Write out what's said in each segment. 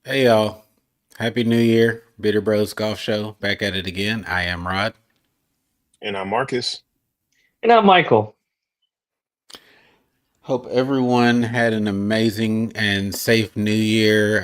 Hey y'all. Happy New Year. Bitter Bros Golf Show. Back at it again. I am Rod. And I'm Marcus. And I'm Michael. Hope everyone had an amazing and safe New Year.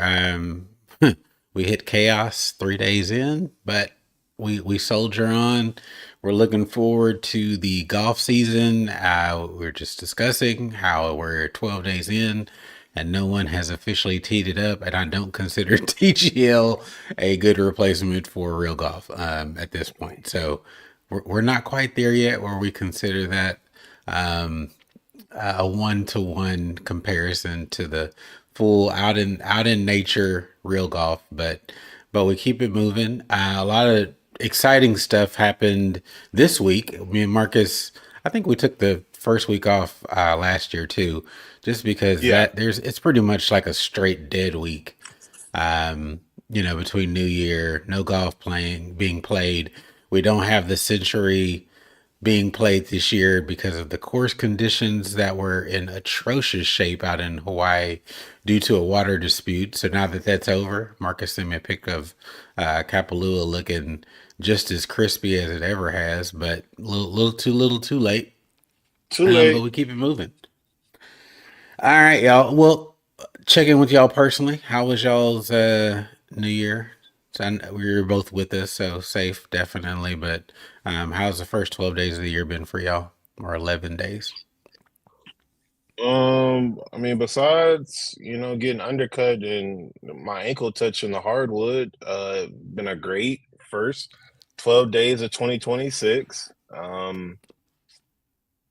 We hit chaos 3 days in, but we soldier on. We're looking forward to the golf season. We're just discussing how we're 12 days in and no one has officially teed it up. And I don't consider TGL a good replacement for real golf at this point. So we're not quite there yet where we consider that. Um, a one-to-one comparison to the full out in nature real golf, but we keep it moving. A lot of exciting stuff happened this week. Me and Marcus, I think we took the first week off last year too, just because Yeah. that there's it's pretty much like a straight dead week. Between New Year, no golf playing being played. We don't have the Century being played this year because of the course conditions that were in atrocious shape out in Hawaii due to a water dispute. So now that that's over, Marcus sent me a pic of Kapalua looking just as crispy as it ever has, but little too late. Too But late. we keep it moving. All right, y'all. Well, check in with y'all personally. How was y'all's New Year? So we were both with us, so safe definitely. But how's the first 12 days of the year been for y'all, or 11 days? Besides, getting undercut and my ankle touching the hardwood, been a great first 12 days of 2026.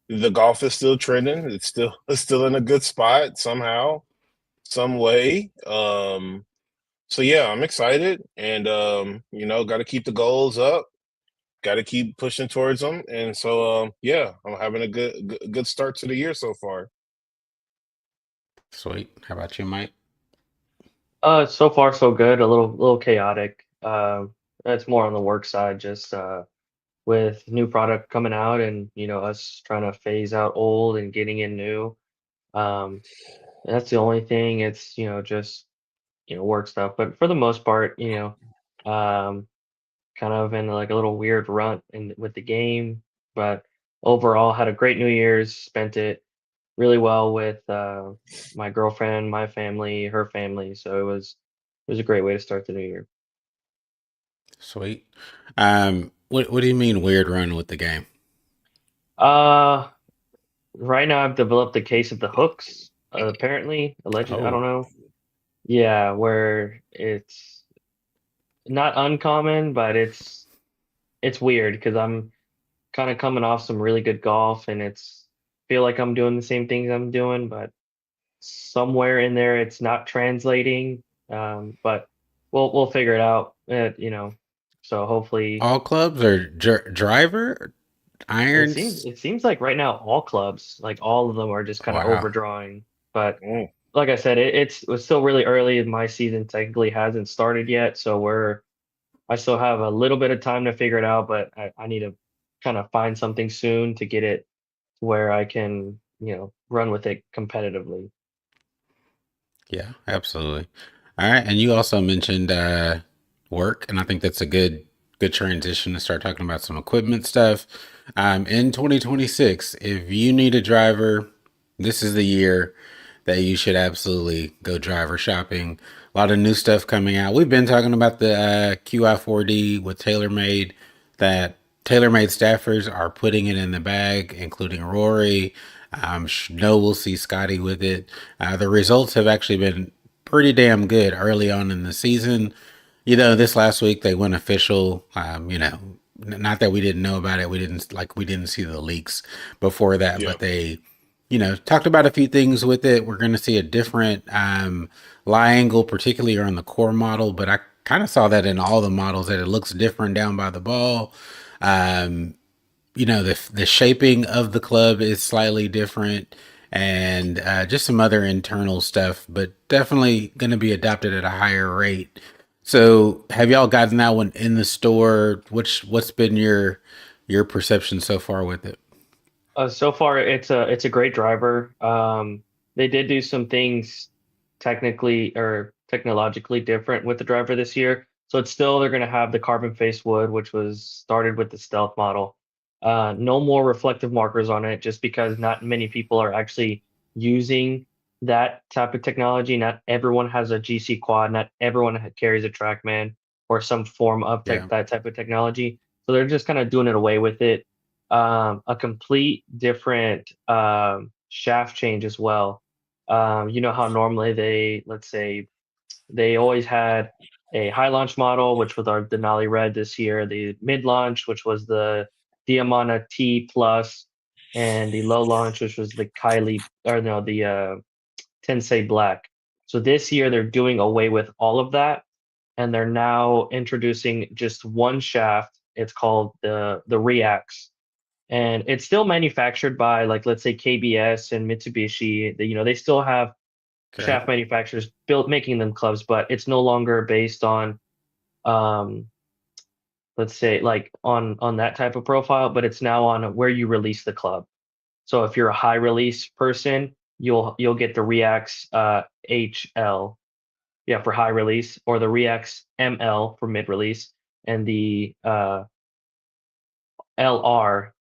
The golf is still trending. It's still in a good spot somehow, some way. So yeah, I'm excited and got to keep the goals up, got to keep pushing towards them. And so yeah, I'm having a good start to the year so far. Sweet. How about you, Mike? So far so good. A little chaotic. That's more on the work side, just with new product coming out and us trying to phase out old and getting in new. Um, that's the only thing. It's just work stuff. But for the most part, kind of in like a little weird rut in with the game. But overall, had a great New Year's. Spent it really well with my girlfriend, my family, her family. So it was a great way to start the new year. Sweet. What do you mean weird run with the game? Uh, right now I've developed a case of the hooks. Apparently, alleged. I Oh, don't know. Yeah, where it's not uncommon, but it's weird because I'm kind of coming off some really good golf, and it's feel like I'm doing the same things I'm doing, but somewhere in there it's not translating. But we'll figure it out. So hopefully all clubs or driver it seems irons? it seems like right now all clubs, like all of them are just kind of Wow. overdrawing. But Mm. like I said, it's still really early. My season technically hasn't started yet, so I still have a little bit of time to figure it out, but I need to kind of find something soon to get it where I can, run with it competitively. Yeah, absolutely. All right, and you also mentioned work, and I think that's a good transition to start talking about some equipment stuff. In 2026, if you need a driver, this is the year that you should absolutely go driver shopping. A lot of new stuff coming out. We've been talking about the QI4D with TaylorMade. That TaylorMade staffers are putting it in the bag, including Rory. No, we'll see Scotty with it. The results have actually been pretty damn good early on in the season. This last week they went official. Not that we didn't know about it. We didn't see the leaks before that, Yeah. but they, talked about a few things with it. We're going to see a different lie angle, particularly on the core model, but I kind of saw that in all the models that it looks different down by the ball. Um, the shaping of the club is slightly different, and just some other internal stuff, but definitely going to be adopted at a higher rate. So, have y'all gotten that one in the store? What's been your perception so far with it? So far, it's a great driver. They did do some things technically or technologically different with the driver this year. So it's still, they're going to have the carbon face wood, which was started with the Stealth model. No more reflective markers on it, just because not many people are actually using that type of technology. Not everyone has a GC quad. Not everyone carries a TrackMan or some form of Yeah. that type of technology. So they're just kind of doing it away with it. A complete different shaft change as well. You know how normally let's say they always had a high launch model, which was our Denali Red this year, the mid launch, which was the Diamana T plus, and the low launch, which was the Tensei Black. So this year they're doing away with all of that, and they're now introducing just one shaft. It's called the Reax, and it's still manufactured by, like, let's say KBS and Mitsubishi. They still have Okay. shaft manufacturers making them clubs, but it's no longer based on um let's say like on that type of profile, but it's now on where you release the club. So if you're a high release person, you'll get the Reax HL, yeah, for high release, or the Reax ML for mid release, and the LR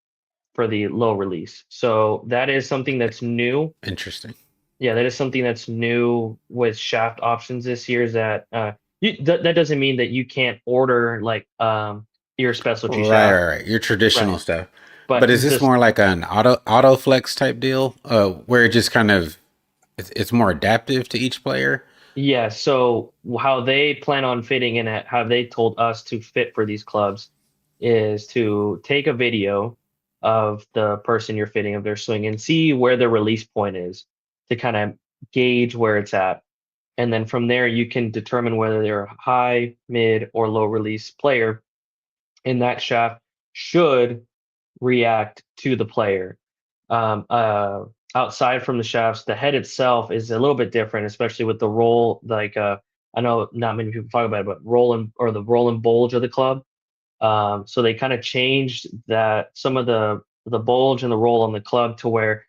for the low release. So that is something that's new. Interesting. Yeah, that is something that's new with shaft options this year. Is that that doesn't mean that you can't order like your specialty shaft, Right. Your traditional right? stuff. But But is this this, more like an auto flex type deal, where it just kind of it's more adaptive to each player? yeah. So how they plan on fitting in it, how they told us to fit for these clubs, is to take a video of the person you're fitting of their swing and see where the release point is, to kind of gauge where it's at. And then from there, you can determine whether they're a high, mid, or low release player. And that shaft should react to the player. Um, uh, Outside from the shafts, the head itself is a little bit different, especially with the roll. Like I know not many people talk about it, but the roll and bulge of the club. So they kind of changed that, some of the bulge and the roll on the club, to where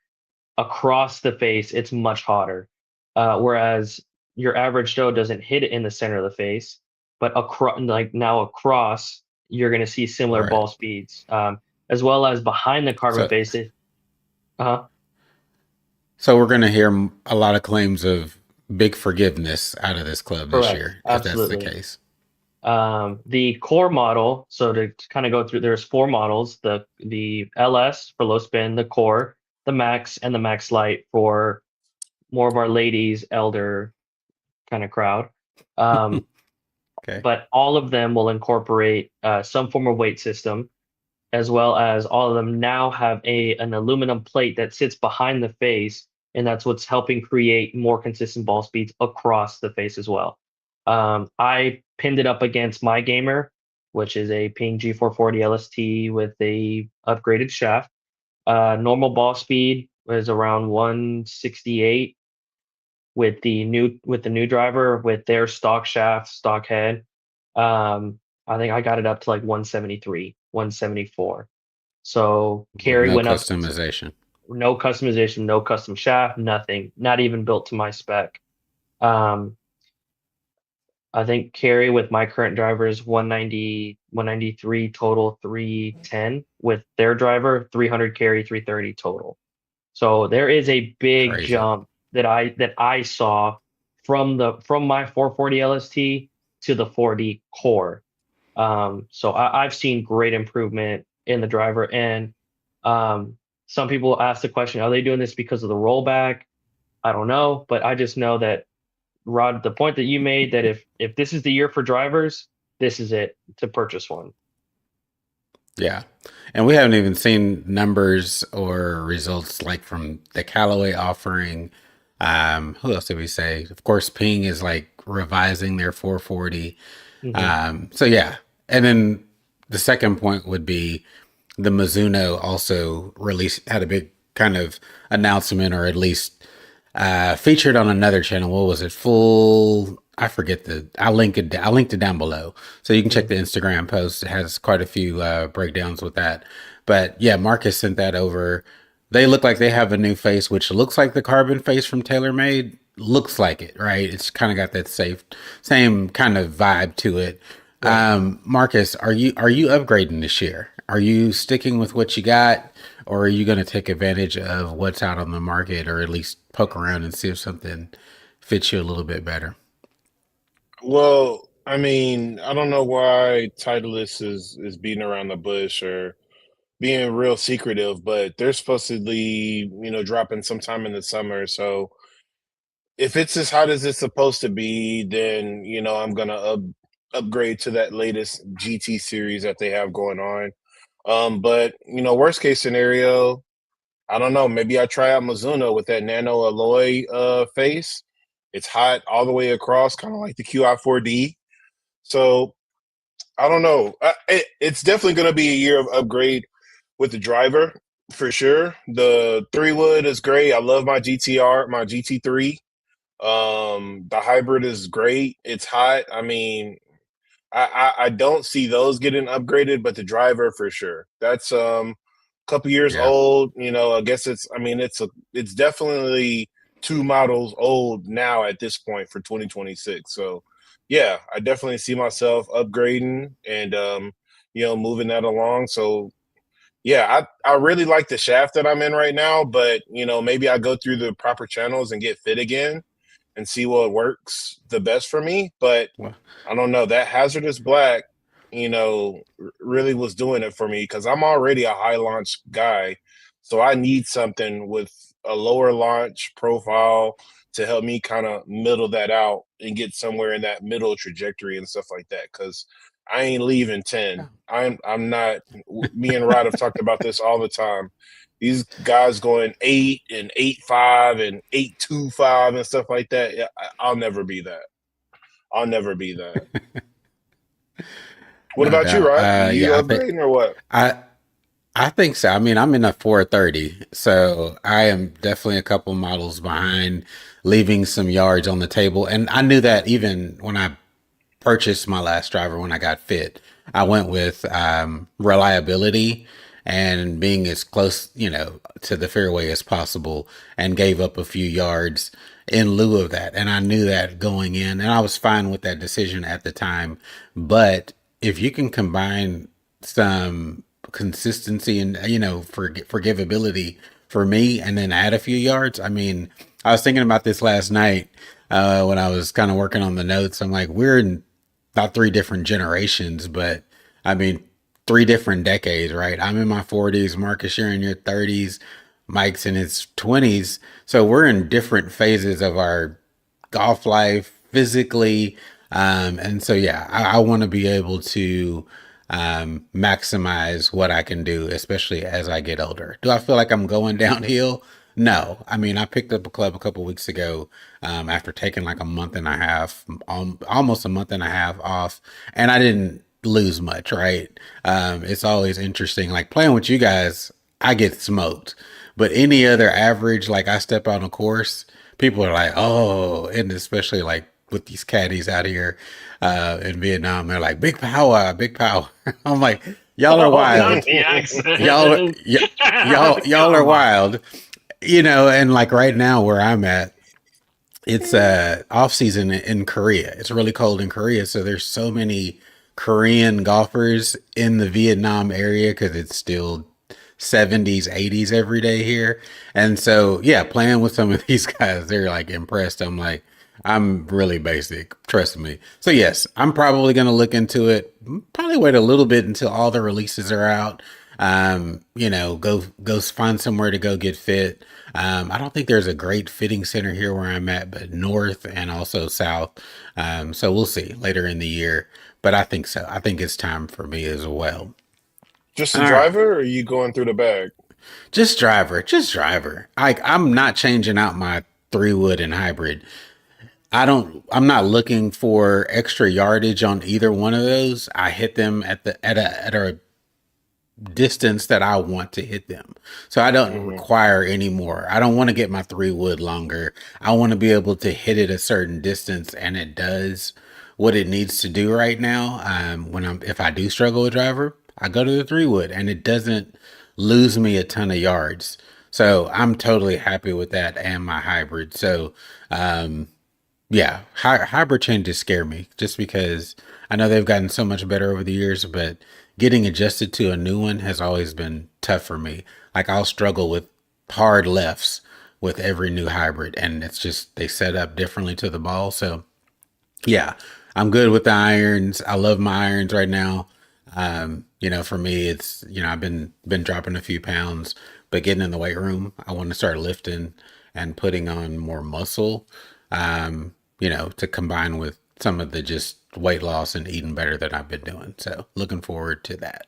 across the face it's much hotter, whereas your average Joe doesn't hit it in the center of the face, but across you're going to see similar Right. ball speeds, as well as behind the carbon So face. Uh, so we're going to hear a lot of claims of big forgiveness out of this club this Correct, year, if that's the absolutely. case. The core model, so to kind of go through, there's four models: the LS for low spin, the core, the max, and the max light for more of our ladies, elder kind of crowd. Um, Okay. but all of them will incorporate some form of weight system, as well as all of them now have an aluminum plate that sits behind the face, and that's what's helping create more consistent ball speeds across the face as well. I pinned it up against my gamer, which is a Ping G440 LST with a upgraded shaft. Normal ball speed was around 168 with the new driver with their stock shaft, stock head. I think I got it up to like 173, 174. So With carry no went up, customization. no customization, no custom shaft, nothing, not even built to my spec. Um, I think carry with my current driver is 190, 193 total, 310 with their driver, 300 carry, 330 total. So there is a big Crazy. jump that I saw from my 440 LST to the 4D core. So I've seen great improvement in the driver, and some people ask the question, are they doing this because of the rollback? I don't know, but I just know that, Rod, the point that you made, that if this is the year for drivers, this is it to purchase one. Yeah. And we haven't even seen numbers or results like from the Callaway offering. Who else did we say? Of course, Ping is like revising their 440. Hmm. So yeah. And then the second point would be the Mizuno also had a big kind of announcement, or at least featured on another channel. What was it? I forget I'll link it. I'll link it down below, so you can check the Instagram post. It has quite a few breakdowns with that. But yeah, Marcus sent that over. They look like they have a new face, which looks like the carbon face from TaylorMade. looks like it, right? It's kind of got that same kind of vibe to it. Yeah. Marcus, are you upgrading this year? Are you sticking with what you got, or are you going to take advantage of what's out on the market, or at least poke around and see if something fits you a little bit better? Well, I mean, I don't know why Titleist is beating around the bush or being real secretive, but they're supposedly, dropping sometime in the summer. So if it's as hot as it's supposed to be, then I'm gonna upgrade to that latest GT series that they have going on. But worst case scenario, I don't know. Maybe I try out Mizuno with that nano alloy face. It's hot all the way across, kind of like the QI4D. So I don't know. It's definitely going to be a year of upgrade with the driver for sure. The 3 wood is great. I love my GTR, my GT3. The hybrid is great. It's hot. I mean, I don't see those getting upgraded, but the driver for sure. That's a couple years Yeah. old. I guess it's definitely 2 models old now at this point for 2026. So yeah, I definitely see myself upgrading and moving that along. So yeah, I really like the shaft that I'm in right now, but maybe I go through the proper channels and get fit again and see what works the best for me. But Well, I don't know. That hazardous black, really was doing it for me because I'm already a high launch guy. So I need something with a lower launch profile to help me kind of middle that out and get somewhere in that middle trajectory and stuff like that. Because I ain't leaving 10. I'm not. Me and Rod have talked about this all the time. These guys going 8 and 8.5 and 8.25 and stuff like that. Yeah, I'll never be that. I'll never be that. What no about you, doubt. Rod? You Yeah, upgrading or what? I I think so. I mean, I'm in a 430, so I am definitely a couple models behind, leaving some yards on the table. And I knew that even when I purchased my last driver when I got fit. I went with reliability and being as close, to the fairway as possible, and gave up a few yards in lieu of that. And I knew that going in, and I was fine with that decision at the time. But if you can combine some consistency and forgivability for me, and then add a few yards, I mean, I was thinking about this last night when I was kind of working on the notes. I'm like, we're in not three different generations, but I mean, 3 different decades, right? I'm in my 40s, Marcus, you're in your 30s, Mike's in his 20s. So we're in different phases of our golf life physically. And so, yeah, I want to be able to maximize what I can do, especially as I get older. Do I feel like I'm going downhill? No. I mean, I picked up a club a couple weeks ago after taking like a month and a half, almost a month and a half off, and I didn't lose much, right? It's always interesting. Like playing with you guys, I get smoked. But any other average, like I step on a course, people are like, oh, and especially like with these caddies out here in Vietnam, they're like, big power, big power. I'm like, y'all are Oh, not wild. the Y'all, accent. y'all are Come on. wild. And like right now where I'm at, it's off season in Korea. It's really cold in Korea, so there's so many Korean golfers in the Vietnam area because it's still 70s, 80s every day here. And so, yeah, playing with some of these guys, they're like impressed. I'm like, I'm really basic, trust me. So, yes, I'm probably going to look into it. Probably wait a little bit until all the releases are out. Go find somewhere to go get fit. I don't think there's a great fitting center here where I'm at, but north and also south. So we'll see later in the year. But I think so. I think it's time for me as well. Just a All right. driver, or are you going through the bag? Just driver, just driver. I'm not changing out my 3 wood and hybrid. I'm not looking for extra yardage on either one of those. I hit them at a distance that I want to hit them. So I don't Hmm. require any more. I don't want to get my 3 wood longer. I want to be able to hit it a certain distance, and it does what it needs to do right now. If I do struggle with driver, I go to the 3 wood, and it doesn't lose me a ton of yards. So I'm totally happy with that and my hybrid. So, um, yeah, hybrid changes scare me just because I know they've gotten so much better over the years, but getting adjusted to a new one has always been tough for me. Like I'll struggle with hard lefts with every new hybrid, and it's just they set up differently to the ball. So yeah, I'm good with the irons. I love my irons right now. For me, it's I've been dropping a few pounds, but getting in the weight room, I want to start lifting and putting on more muscle. To combine with some of the just weight loss and eating better that I've been doing. So looking forward to that.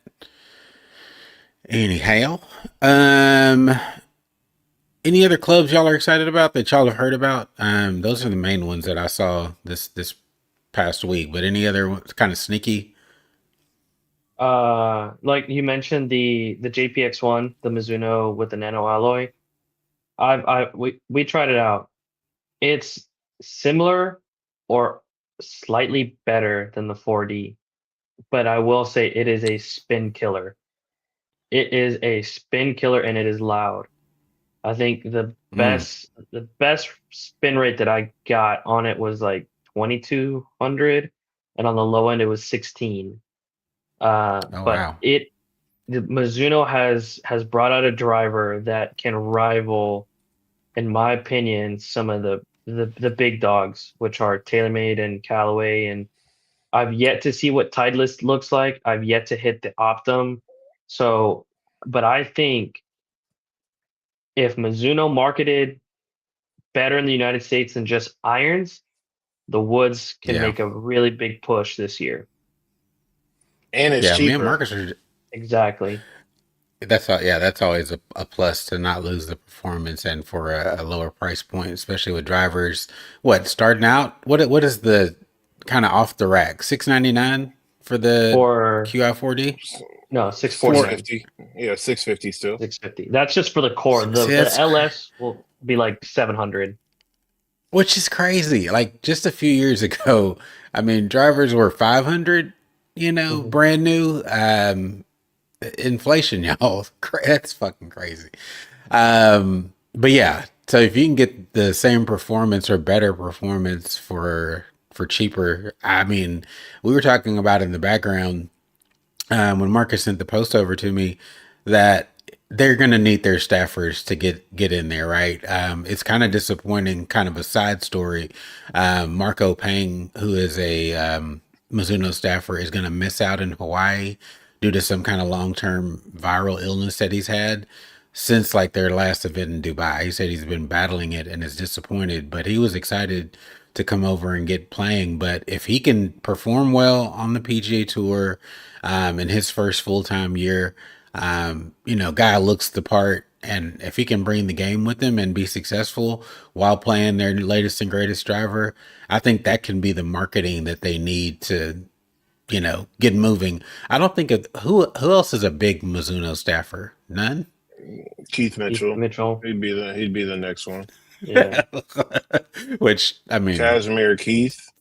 Anyhow, um, any other clubs y'all are excited about that y'all have heard about? Those are the main ones that I saw this past week. But any other ones kind of sneaky? Like you mentioned the JPX one, the Mizuno with the nano alloy. We tried it out. It's similar or slightly better than the 4D, but I will say it is a spin killer. It is a spin killer and it is loud. I think Mm. the best spin rate that I got on it was like 2200, and on the low end it was 16. Oh But wow. the Mizuno has brought out a driver that can rival, in my opinion, some of the big dogs, which are TaylorMade and Callaway. And I've yet to see what Titleist looks like. I've yet to hit the Optum. So, but I think if Mizuno marketed better in the United States than just irons, the woods can Yeah. make a really big push this year. And it's Yeah. Me and cheaper. Marcus are. Exactly. That's always a plus to not lose the performance and for a lower price point, especially with drivers. What starting out? What is the kind of off the rack? $699 for the For QI4D. no, Six 649, fifty. Yeah, 650 still. 650. That's just for the core. See, The LS will be like 700. which is crazy. Like just a few years ago, I mean, drivers were 500. Mhm. Brand new. Inflation, y'all. That's fucking crazy. But yeah, so if you can get the same performance or better performance for cheaper, I mean, we were talking about in the background when Marcus sent the post over to me that they're going to need their staffers to get in there, right? It's kind of disappointing. Kind of a side story. Marco Pang, who is a Mizuno staffer, is going to miss out in Hawaii due to some kind of long term viral illness that he's had since like their last event in Dubai. He said he's been battling it and is disappointed, but he was excited to come over and get playing. But if he can perform well on the PGA Tour in his first full time year, guy looks the part. And if he can bring the game with him and be successful while playing their latest and greatest driver, I think that can be the marketing that they need to, get moving. I don't think who else is a big Mizuno staffer? None. Keith Keith Mitchell. Mitchell. He'd be the next one. Yeah. Which I mean, Cashmere Keith.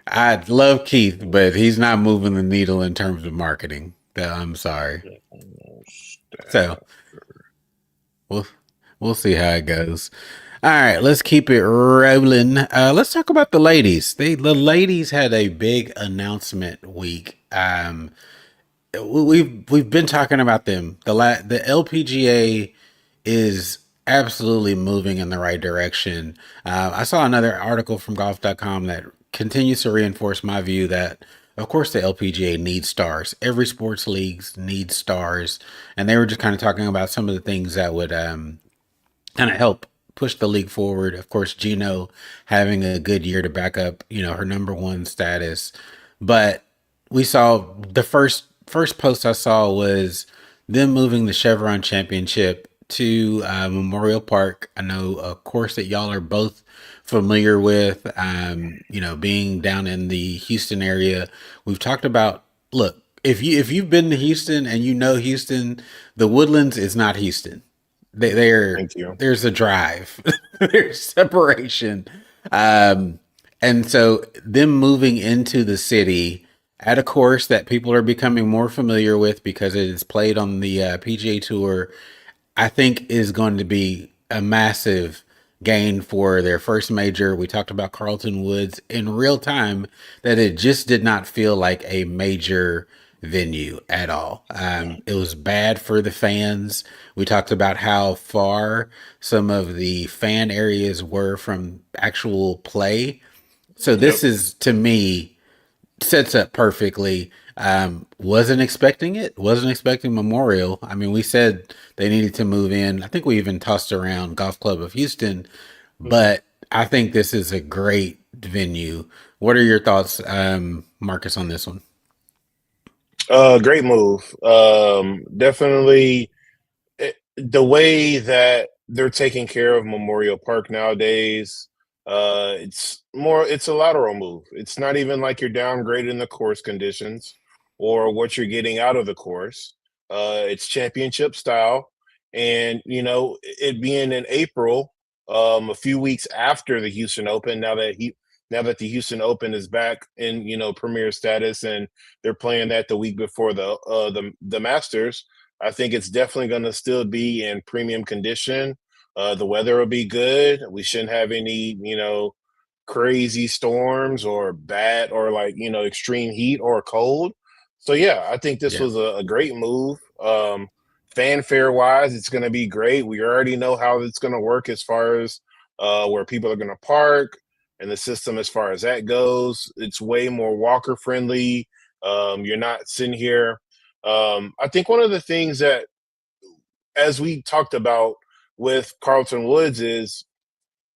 I love Keith, but he's not moving the needle in terms of marketing. I'm sorry. So we'll we'll see how it goes. All right, let's keep it rolling. Let's talk about the ladies. The ladies had a big announcement week. We've been talking about them. The LPGA is absolutely moving in the right direction. I saw another article from golf.com that continues to reinforce my view that of course the LPGA needs stars. Every sports leagues needs stars, and they were just kind of talking about some of the things that would kind of help push the league forward. Of course, Gino having a good year to back up, her number one status. But we saw the first post I saw was them moving the Chevron Championship to Memorial Park. I know a course that y'all are both familiar with. Being down in the Houston area, we've talked about. Look, if you've been to Houston and you know Houston, the Woodlands is not Houston. Thank you. There's a drive, there's separation, um, and so them moving into the city at a course that people are becoming more familiar with because it is played on the PGA Tour. I think is going to be a massive gain for their first major. We talked about Carlton Woods in real time, that it just did not feel like a major venue at all. It was bad for the fans. We talked about how far some of the fan areas were from actual play. So Yep. this is, to me, sets up perfectly. Wasn't expecting it. Wasn't expecting Memorial. I mean, we said they needed to move in. I think we even tossed around Golf Club of Houston, Mhm. but I think this is a great venue. What are your thoughts, Marcus, on this one? Great move. Definitely the way that they're taking care of Memorial Park nowadays. It's a lateral move. It's not even like you're downgrading the course conditions or what you're getting out of the course. It's championship style, and it being in April, a few weeks after the Houston Open. Now that the Houston Open is back in premier status, and they're playing that the week before the Masters. I think it's definitely going to still be in premium condition. The weather will be good. We shouldn't have any, crazy storms or bad or extreme heat or cold. So yeah, I think this Yeah, was a great move. Fanfare wise, it's going to be great. We already know how it's going to work as far as where people are going to park and the system as far as that goes. It's way more walker friendly. You're not sitting here. I think one of the things that, as we talked about with Carlton Woods, is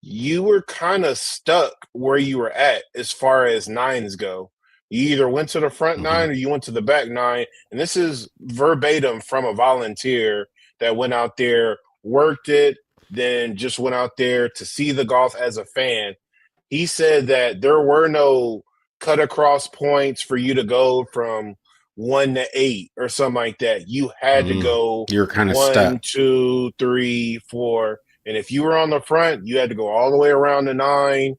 you were kind of stuck where you were at as far as nines go. You either went to the front hmm nine or you went to the back nine. And this is verbatim from a volunteer that went out there, worked it, then just went out there to see the golf as a fan. He said that there were no cut across points for you to go from 1 to 8 or something like that. You had to mm. go You were kind of one, stuck, 2, 3, 4. And if you were on the front, you had to go all the way around to 9.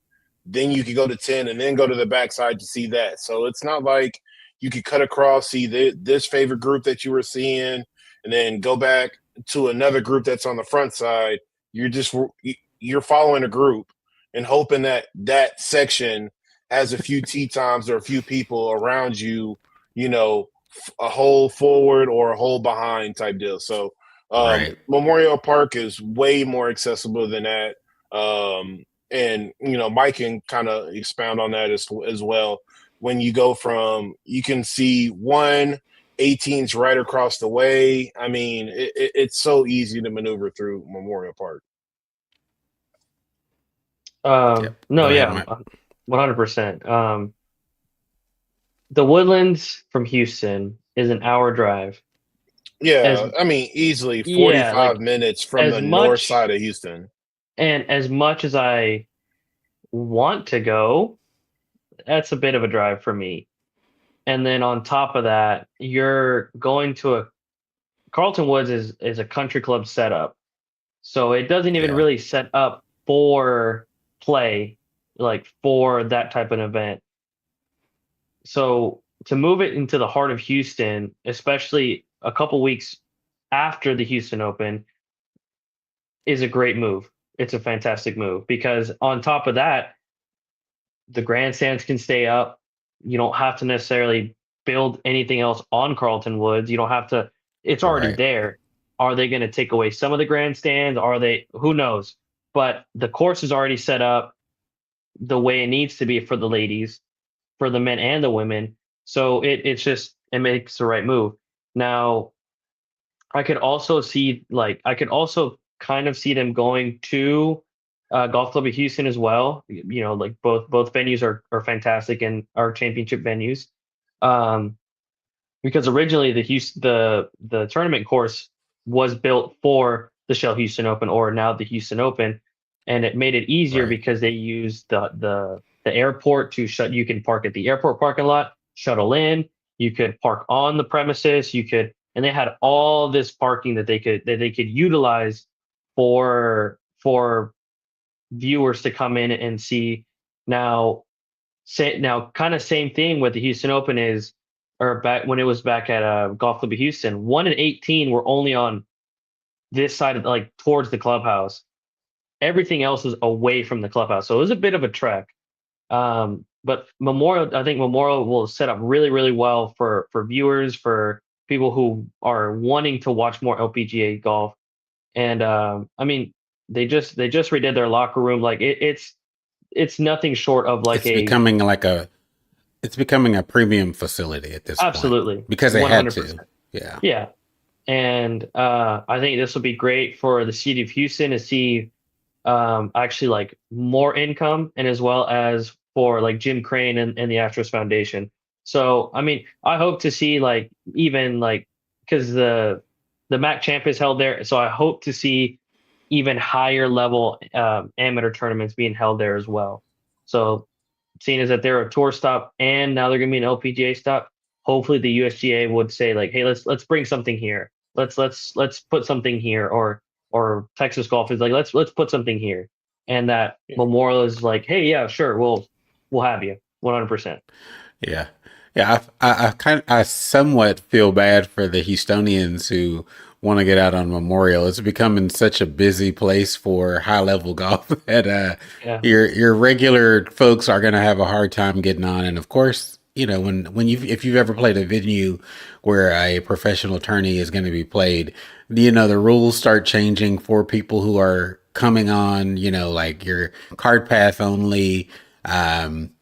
Then you could go to 10 and then go to the backside to see that. So it's not like you could cut across, see this favorite group that you were seeing, and then go back to another group that's on the front side. You're following a group and hoping that that section has a few tee times or a few people around you, a hole forward or a hole behind type deal. So right? Memorial Park is way more accessible than that. And Mike can kind of expound on that as well. When you go from, you can see 118's right across the way. I mean, it's so easy to maneuver through Memorial Park. Yep. No, Go ahead, yeah, Mike. 100%. The Woodlands from Houston is an hour drive. As Yeah, I mean, easily Yeah, 45 like minutes from as the north much side of Houston. as much as I want to go, that's a bit of a drive for me. And then on top of that, you're going to a Carlton Woods is a country club setup. So it doesn't even Yeah, really set up for play, like for that type of event. So to move it into the heart of Houston, especially a couple weeks after the Houston Open, is a great move. It's a fantastic move because on top of that, the grandstands can stay up. You don't have to necessarily build anything else on Carlton Woods. You don't have to, it's already right, there. Are they going to take away some of the grandstands? Are they, who knows? But the course is already set up the way it needs to be for the ladies, for the men and the women. So it's just, it makes the right move. Now, I could also kind of see them going to Golf Club of Houston as well. You know, like both venues are fantastic and are championship venues. Um, because originally the tournament course was built for the Shell Houston Open, or now the Houston Open, and it made it easier right, because they used the airport to shut. You can park at the airport parking lot, shuttle in. You could park on the premises. And they had all this parking that they could utilize for viewers to come in and see. Now, kind of same thing with the Houston Open is, or back when it was back at Golf Club of Houston, 1 and 18 were only on this side of like towards the clubhouse. Everything else was away from the clubhouse, so it was a bit of a trek. But I think Memorial will set up really, really well for viewers, for people who are wanting to watch more LPGA golf. And I mean, they just redid their locker room. Like it's nothing short of like It's a becoming it's becoming a premium facility at this point absolutely because they had to. 100%. Yeah. Yeah. And I think this will be great for the city of Houston to see actually like more income, and as well as for like Jim Crane and the Astros Foundation. So I mean, I hope to see like even like because the MAC champ is held there, so I hope to see even higher level amateur tournaments being held there as well. So seeing as that they're a tour stop and now they're going to be an LPGA stop, hopefully the USGA would say like, hey, let's bring something here. Let's put something here, or Texas Golf is like, let's put something here, and that Memorial is like, hey, yeah, sure, we'll have you 100%. Yeah. Yeah, I somewhat feel bad for the Houstonians who want to get out on Memorial. It's becoming such a busy place for high level golf that Yeah, your regular folks are going to have a hard time getting on. And of course, you know, when you if you've ever played a venue where a professional tourney is going to be played, you know, the rules start changing for people who are coming on. You know, like your card path only.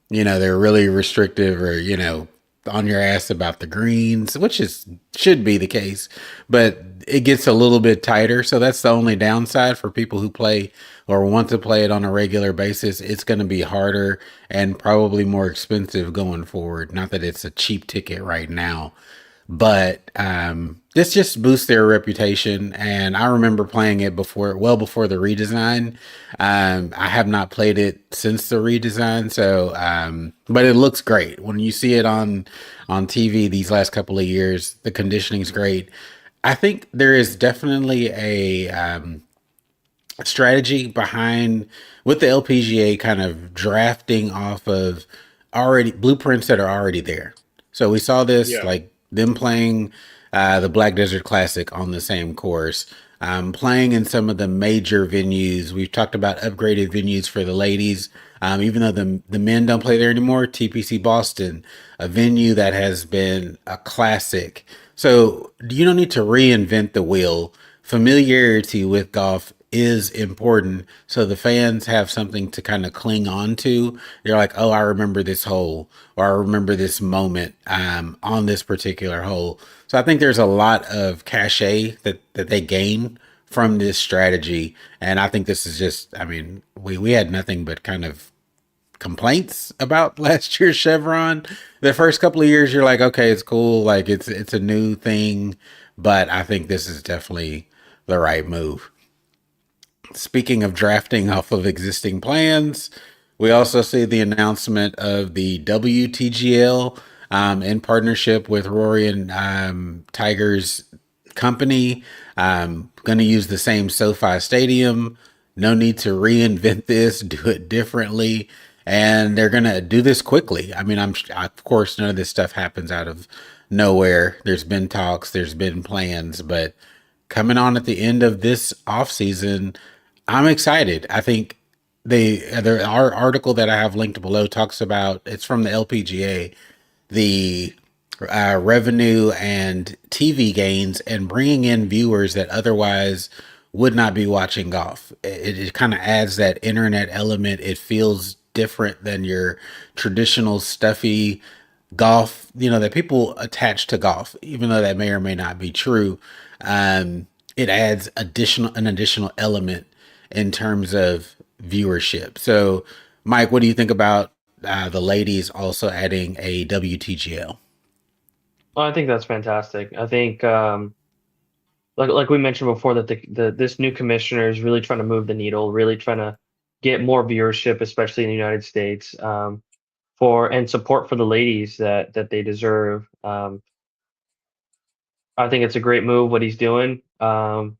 You know, they're really restrictive, or, you know, on your ass about the greens, which is should be the case, but it gets a little bit tighter. So that's the only downside for people who play or want to play it on a regular basis. It's going to be harder and probably more expensive going forward. Not that it's a cheap ticket right now, but this just boosts their reputation. And I remember playing it well before the redesign. I have not played it since the redesign, so but it looks great when you see it on TV these last couple of years. The conditioning's great. I think there is definitely a strategy behind with the LPGA kind of drafting off of already blueprints that are already there. So we saw this Yeah. like them playing the Black Desert Classic on the same course, playing in some of the major venues. We've talked about upgraded venues for the ladies. Even though the men don't play there anymore, TPC Boston, a venue that has been a classic. So you don't need to reinvent the wheel. Familiarity with golf is important, so the fans have something to kind of cling on to. They're like, oh, I remember this hole, or I remember this moment on this particular hole. So I think there's a lot of cachet that they gain from this strategy, and I think this is just, I mean, we had nothing but kind of complaints about last year's Chevron. The first couple of years, you're like, okay, it's cool, like it's a new thing, but I think this is definitely the right move. Speaking of drafting off of existing plans, we also see the announcement of the WTGL in partnership with Rory and Tiger's company. Going to use the same SoFi Stadium. No need to reinvent this, do it differently. And they're going to do this quickly. I mean, of course, none of this stuff happens out of nowhere. There's been talks, there's been plans, but coming on at the end of this off season, I'm excited. I think our article that I have linked below talks about, it's from the LPGA, the revenue and TV gains and bringing in viewers that otherwise would not be watching golf. It kind of adds that internet element. It feels different than your traditional stuffy golf, you know, that people attach to golf, even though that may or may not be true. It adds an additional element in terms of viewership. So, Mike, what do you think about the ladies also adding a WTGL? well, I think that's fantastic. I think like we mentioned before that the this new commissioner is really trying to move the needle, really trying to get more viewership, especially in the United States, for and support for the ladies that they deserve. I think it's a great move what he's doing. Now,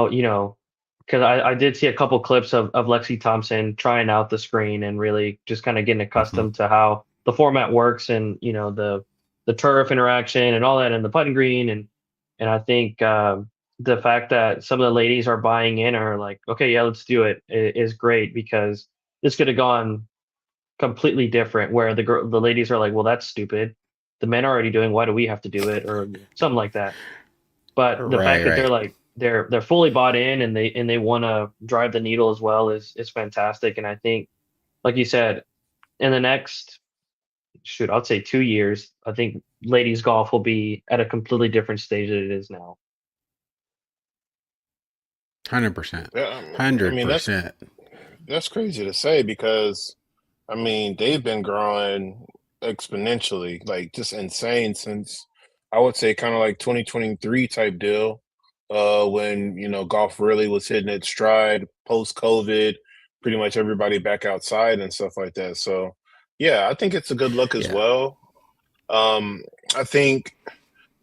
you know, because I did see a couple clips of Lexi Thompson trying out the screen and really just kind of getting Mhm. accustomed to how the format works, and the turf interaction and all that, and the putting green, and I think the fact that some of the ladies are buying in are like, okay, yeah, let's do it, is great, because this could have gone completely different where the ladies are like, well, that's stupid. The men are already doing, why do we have to do it? Or something like that. But the fact Right, that they're right. like they're fully bought in and they want to drive the needle as well is fantastic. And I think, like you said, in the next, shoot, I'd say 2 years, I think ladies golf will be at a completely different stage than it is now. 100%. Yeah, I mean 100%. that's crazy to say because I mean they've been growing exponentially, like just insane since I would say kind of like 2023 type deal, when golf really was hitting its stride post COVID, pretty much everybody back outside and stuff like that. So yeah, I think it's a good look as Yeah. well. Um, I think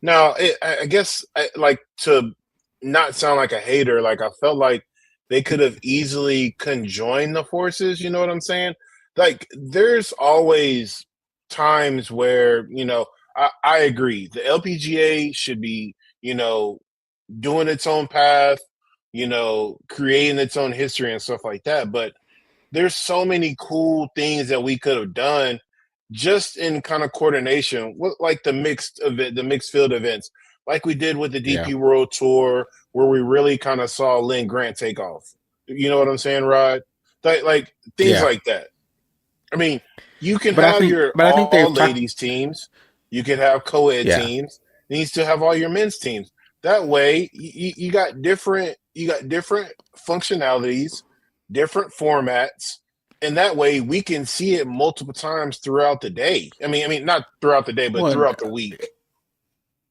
now, I guess, like to not sound like a hater, like I felt like they could have easily conjoined the forces. You know what I'm saying? Like, there's always times where I agree. The LPGA should be doing its own path, creating its own history and stuff like that. But there's so many cool things that we could have done just in kind of coordination with like the mixed field events, like we did with the Yeah. DP World Tour, where we really kind of saw Lynn Grant take off. You know what I'm saying, Rod? Like things Yeah. like that. I mean, you can But I have think your but I think all they've talked ladies teams, you can have co-ed yeah. teams, and you still have all your men's teams. That way, you got different functionalities, different formats, and that way we can see it multiple times throughout the day. I mean, not throughout the day, but Well, throughout the week.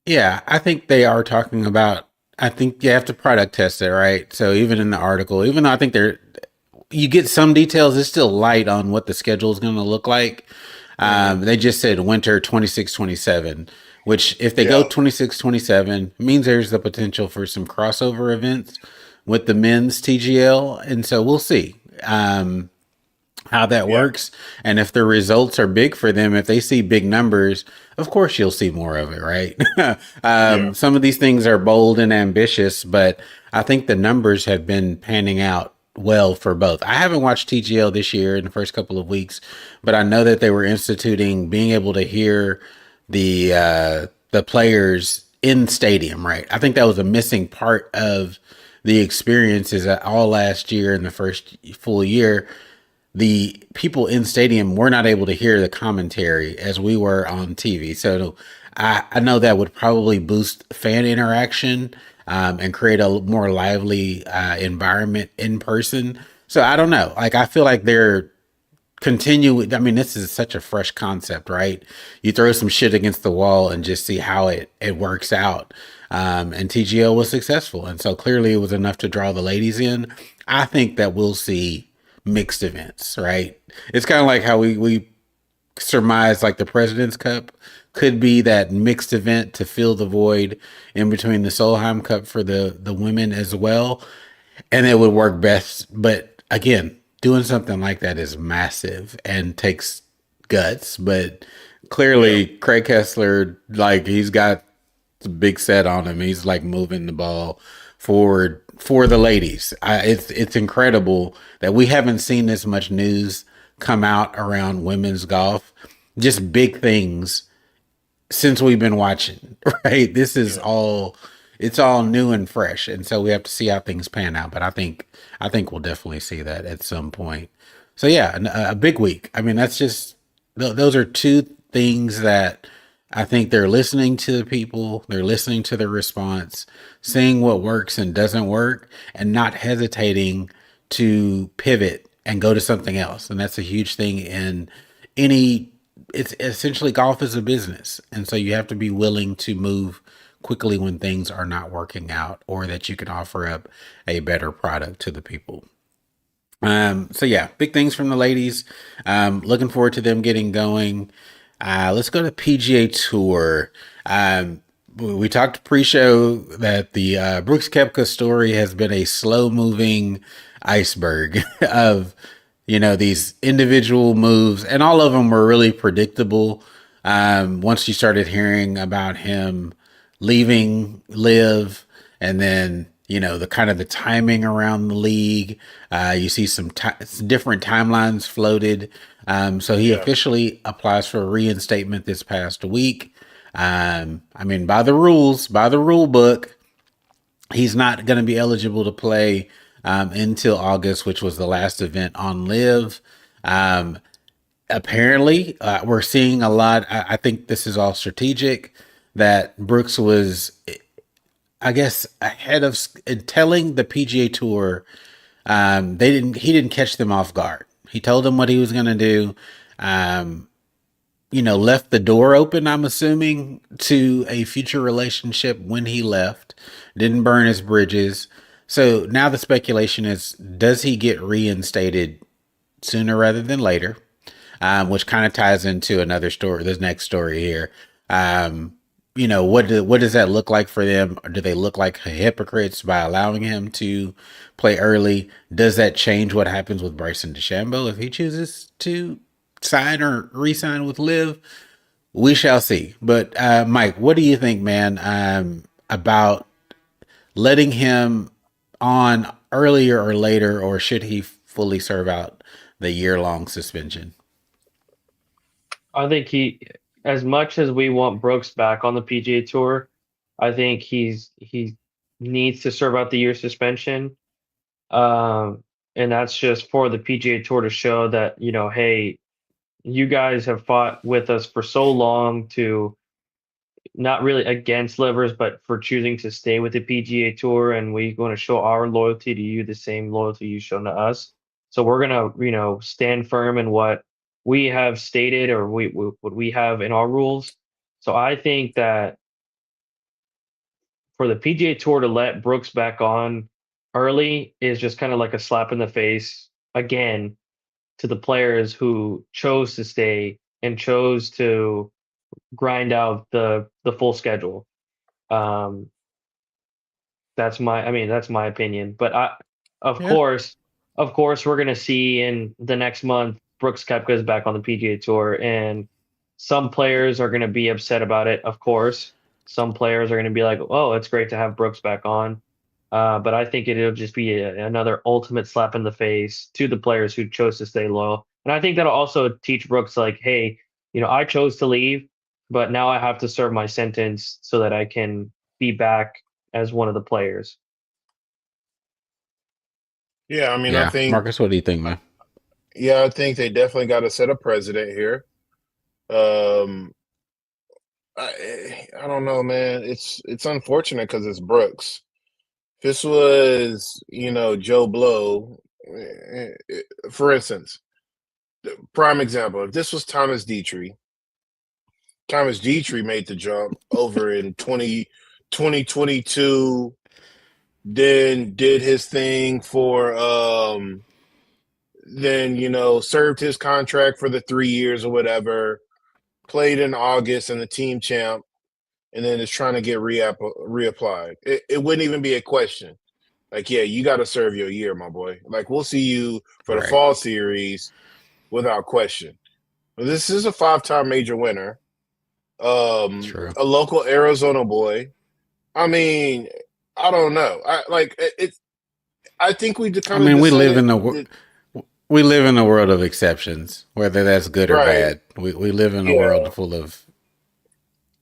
yeah, I think they are talking about I think you have to product test it, right? So even in the article, even though I think you get some details, it's still light on what the schedule is going to look like. Mm-hmm. They just said winter 26-27, which if they go Yeah, 26-27 means there's the potential for some crossover events with the men's TGL. And so we'll see how that yeah, works. And if the results are big for them, if they see big numbers, of course you'll see more of it, right? yeah, Some of these things are bold and ambitious, but I think the numbers have been panning out well for both. I haven't watched TGL this year in the first couple of weeks, but I know that they were instituting being able to hear the players in stadium, right? I think that was a missing part of the experiences all last year in the first full year. The people in stadium were not able to hear the commentary as we were on TV. So I know that would probably boost fan interaction and create a more lively environment in person. So I don't know. Like I feel like they're continue. I mean, this is such a fresh concept, right? You throw some shit against the wall and just see how it works out. And TGL was successful, and so clearly it was enough to draw the ladies in. I think that we'll see mixed events, right? It's kind of like how we surmise like the President's Cup could be that mixed event to fill the void in between the Solheim Cup for the women as well, and it would work best. But again, doing something like that is massive and takes guts. But yeah, clearly, Craig Kessler, like he's got a big set on him. He's like moving the ball forward for the ladies. It's incredible that we haven't seen this much news come out around women's golf. Just big things since we've been watching, right? This is yeah. all it's all new and fresh, and so we have to see how things pan out. But I think we'll definitely see that at some point. So yeah, a big week. I mean, that's just those are two things that I think they're listening to the people, they're listening to the response, seeing what works and doesn't work, and not hesitating to pivot and go to something else. And that's a huge thing in any it's essentially golf is a business. And so you have to be willing to move quickly when things are not working out or that you can offer up a better product to the people. So yeah, big things from the ladies. Looking forward to them getting going. Let's go to PGA Tour. We talked pre-show that the Brooks Koepka story has been a slow-moving iceberg of these individual moves, and all of them were really predictable. Once you started hearing about him leaving Live and then the kind of the timing around the league. You see some different timelines floated. So he Yeah. officially applies for a reinstatement this past week. I mean, by the rules, by the rule book, he's not going to be eligible to play until August, which was the last event on Live. Apparently, we're seeing a lot. I think this is all strategic. That Brooks was, I guess, ahead of telling the PGA Tour. He didn't catch them off guard. He told them what he was going to do. Left the door open, I'm assuming, to a future relationship when he left. Didn't burn his bridges. So now the speculation is, does he get reinstated sooner rather than later? Which kind of ties into another story, this next story here. What does that look like for them? Or do they look like hypocrites by allowing him to play early? Does that change what happens with Bryson DeChambeau if he chooses to sign or re-sign with Liv? We shall see. But Mike, what do you think, man, about letting him on earlier or later, or should he fully serve out the year-long suspension? I think as much as we want Brooks back on the PGA Tour, I think he needs to serve out the year suspension. And that's just for the PGA Tour to show that, hey, you guys have fought with us for so long, to not really against livers, but for choosing to stay with the PGA Tour, and we want to show our loyalty to you, the same loyalty you've shown to us. So we're gonna, stand firm in what we have stated, or what we have in our rules. So I think that for the PGA Tour to let Brooks back on early is just kind of like a slap in the face again to the players who chose to stay and chose to grind out the full schedule. Um, that's my opinion. But of Yeah. course, we're gonna see in the next month Brooks Koepka is back on the PGA Tour, and some players are gonna be upset about it. Of course, some players are gonna be like, "Oh, it's great to have Brooks back on." But I think it'll just be another ultimate slap in the face to the players who chose to stay loyal. And I think that'll also teach Brooks, like, hey, I chose to leave, but now I have to serve my sentence so that I can be back as one of the players. Yeah, I mean, I Yeah. think Marcus, what do you think, man? I think they definitely got to set a precedent here. Um, I don't know, man. It's unfortunate because it's Brooks. If this was, Joe Blow, for instance, prime example. If this was Thomas Dietrich made the jump over in 2022, then did his thing for then served his contract for the 3 years or whatever, played in August and the team champ, and then is trying to get reapplied. It wouldn't even be a question. Like, yeah, you got to serve your year, my boy. Like, we'll see you for the Right. fall series without question. But this is a 5-time major winner, True. a local Arizona boy. I mean, I don't know. I think we I kind of mean, descended. we live in a world of exceptions, whether that's good or Right. bad. We live in a Yeah. world full of.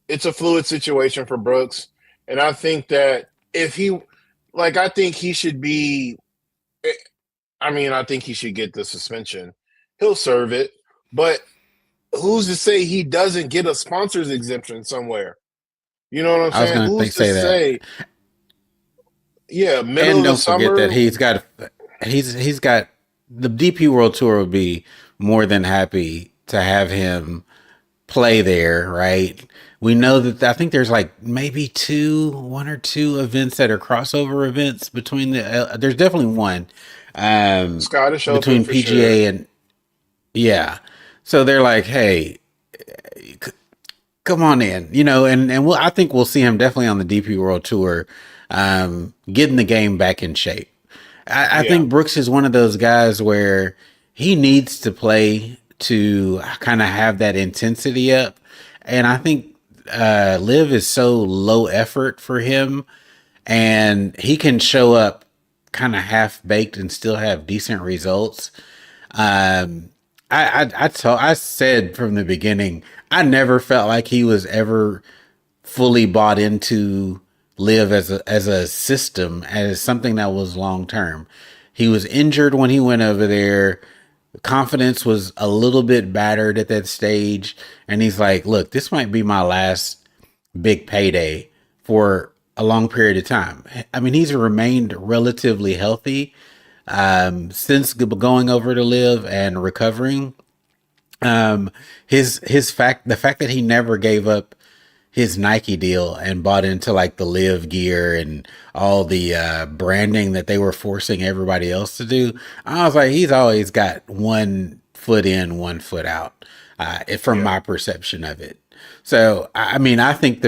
It's a fluid situation for Brooks. And I think that I think he should be, I think he should get the suspension. He'll serve it. But who's to say he doesn't get a sponsor's exemption somewhere? You know what I'm I was saying? going to Who's to say that, say, yeah, middle and of the don't forget that summer? he's got the DP World Tour would be more than happy to have him play there, right? We know that I think there's like maybe one or two events that are crossover events between there's definitely one Scottish Open between for sure. PGA and yeah. So they're like, hey, come on in, and I think we'll see him definitely on the DP World Tour, getting the game back in shape. I Yeah. think Brooks is one of those guys where he needs to play to kind of have that intensity up. And I think Liv is so low effort for him. and he can show up kind of half baked and still have decent results. Um, I said from the beginning, I never felt like he was ever fully bought into live as a system, as something that was long term. He was injured when he went over there. Confidence was a little bit battered at that stage, and he's like, "Look, this might be my last big payday for a long period of time." I mean, he's remained relatively healthy since going over to live and recovering. The fact that he never gave up his Nike deal and bought into like the live gear and all the branding that they were forcing everybody else to do. I was like, he's always got one foot in, one foot out, from Yeah. my perception of it. So, I mean, I think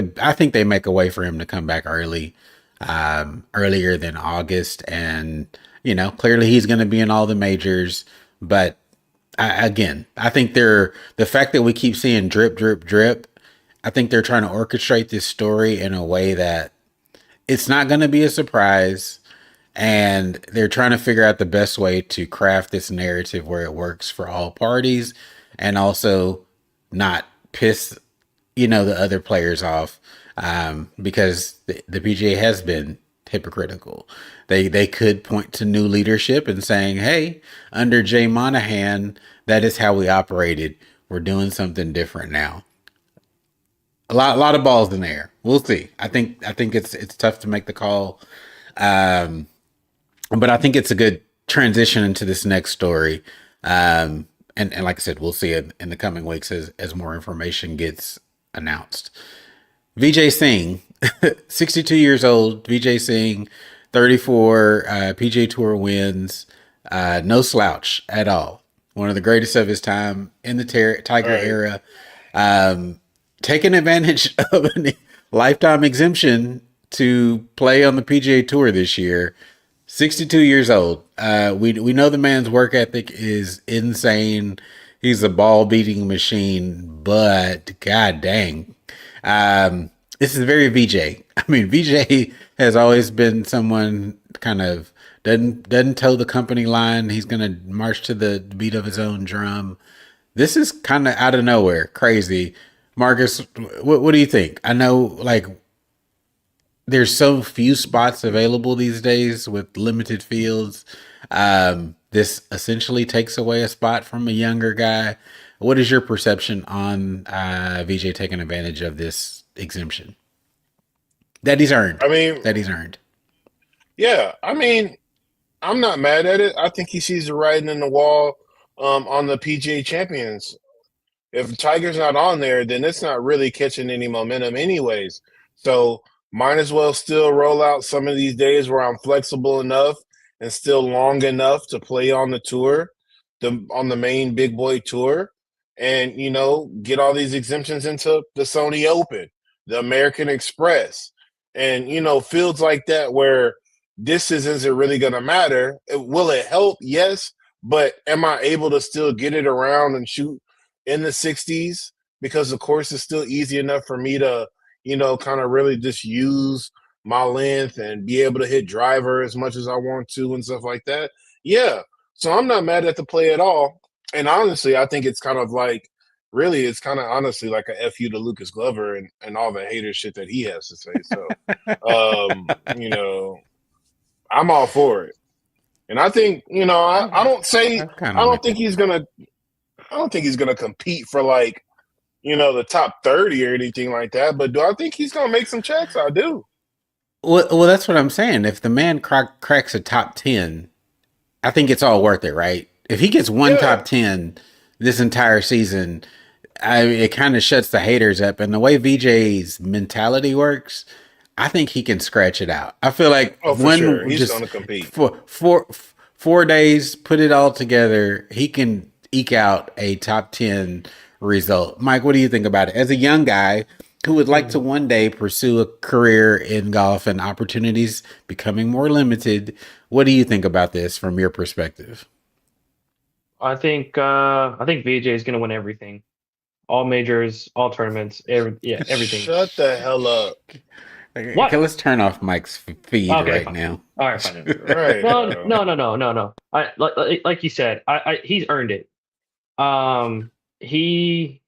they make a way for him to come back earlier than August, and clearly he's going to be in all the majors, but again, I think the fact that we keep seeing drip, drip, drip. I think they're trying to orchestrate this story in a way that it's not going to be a surprise, and they're trying to figure out the best way to craft this narrative where it works for all parties, and also not piss the other players off, because the PGA has been hypocritical. They could point to new leadership and saying, "Hey, under Jay Monahan, that is how we operated. We're doing something different now." A lot of balls in the air. We'll see. I think it's tough to make the call, um, but I think it's a good transition into this next story. And like I said, we'll see it in the coming weeks as more information gets announced. Vijay Singh, 62 years old. Vijay Singh, 34 PGA Tour wins. No slouch at all. One of the greatest of his time in the Tiger Right. era. Taking advantage of a lifetime exemption to play on the PGA Tour this year. 62 years old. We know the man's work ethic is insane. He's a ball beating machine, but god dang, this is very VJ. I mean, VJ has always been someone kind of doesn't toe the company line. He's gonna march to the beat of his own drum. This is kind of out of nowhere, crazy. Marcus, what do you think? I know, like, there's so few spots available these days with limited fields. This essentially takes away a spot from a younger guy. What is your perception on VJ taking advantage of this exemption that he's earned? I mean, That he's earned. yeah. I mean, I'm not mad at it. I think he sees the writing in the wall on the PGA Champions. If Tiger's not on there, then it's not really catching any momentum, anyways. So might as well still roll out some of these days where I'm flexible enough and still long enough to play on the tour, on the main big boy tour, and get all these exemptions into the Sony Open, the American Express, and fields like that where distance isn't really going to matter. Will it help? Yes, but am I able to still get it around and shoot in the 60s because the course is still easy enough for me to, kind of really just use my length and be able to hit driver as much as I want to and stuff like that? Yeah. So I'm not mad at the play at all. And honestly, I think it's kind of like, really, it's kind of honestly like a FU to Lucas Glover and all the hater shit that he has to say. So, I'm all for it. And I think, I don't say, I kind I of don't think he's going to, I don't think he's going to compete for like, the top 30 or anything like that. But do I think he's going to make some checks? I do. well, that's what I'm saying. If the man cracks a top 10, I think it's all worth it, right? If he gets one Yeah. top 10 this entire season, it kind of shuts the haters up. And the way VJ's mentality works, I think he can scratch it out. I feel like Oh, for sure. one He's going just to compete. for 4 days, put it all together, he can eke out a top 10 result. Mike, what do you think about it? As a young guy who would like to one day pursue a career in golf and opportunities becoming more limited, what do you think about this from your perspective? I think VJ is gonna win everything, all majors, all tournaments, everything. Shut the hell up. What? Okay, let's turn off Mike's feed Okay, right fine. now. All right, fine. Right. No. Like you said, he's earned it. He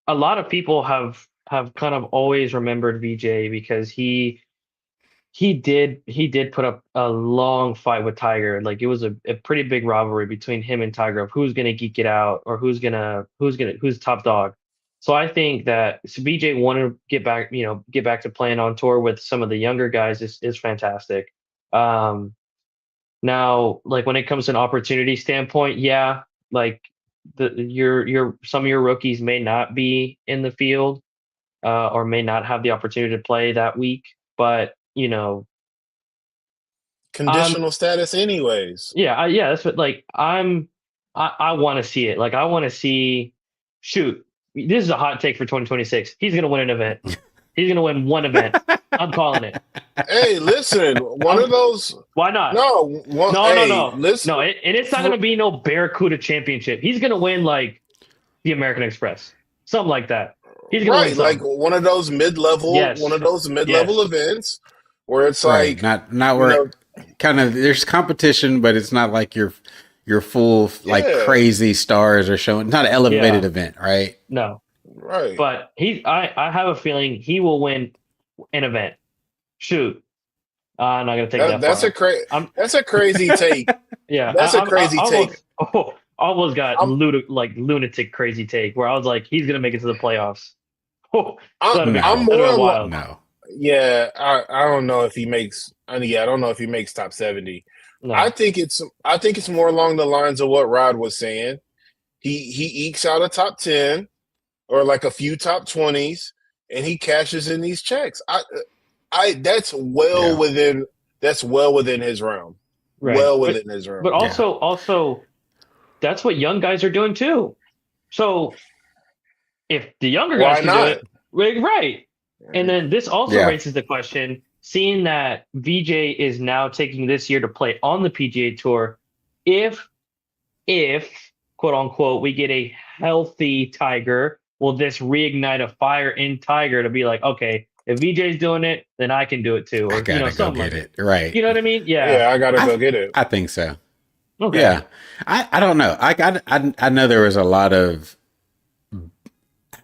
a lot of people have kind of always remembered VJ because he did put up a long fight with Tiger. Like it was a pretty big rivalry between him and Tiger of who's gonna geek it out or who's top dog. So I think that VJ wanted to get back to playing on tour with some of the younger guys is fantastic. Um, Now, like when it comes to an opportunity standpoint, yeah, like your some of your rookies may not be in the field or may not have the opportunity to play that week, but I'm Conditional status, anyways. yeah, that's what like I want to see it. Like I want to see shoot. This is a hot take for 2026. He's going to win an event. He's going to win one event. I'm calling it. Hey, listen, one of those. Why not? No, one, No, hey, no. Listen, No, and it's not going to be no Barracuda championship. He's going to win like the American Express, something like that. He's going right, to win like something. one of those mid-level, Yes. events where it's Right. like Not you where know, kind of there's competition, but it's not like your full like Yeah. crazy stars are showing. Not an elevated Yeah. event, right? No, right. but I have a feeling he will win an event. Shoot, I'm not going to take that That's far. that's a crazy take. Yeah, That's a crazy take. Almost got I'm- lunatic crazy take where I was like, he's gonna make it to the playoffs. Oh, I'm, No. I'm that'd more have been li- wild. No. Yeah, I don't know if he makes. I don't know if he makes top 70. No. I think it's more along the lines of what Rod was saying. He ekes out a top 10 or like a few top 20s, and he cashes in these checks. That's well Yeah. within his realm. Right. Well within his realm. But also, that's what young guys are doing too. So if the younger guys Why can not? do it, right? And then this also Yeah. raises the question: seeing that VJ is now taking this year to play on the PGA Tour, if quote unquote we get a healthy Tiger, will this reignite a fire in Tiger to be like, okay, if VJ's doing it, then I can do it too, or I gotta go something get like it. Right. You know what I mean? Yeah. Yeah, I gotta go get it. I think so. Okay. Yeah. I don't know. I know there was a lot of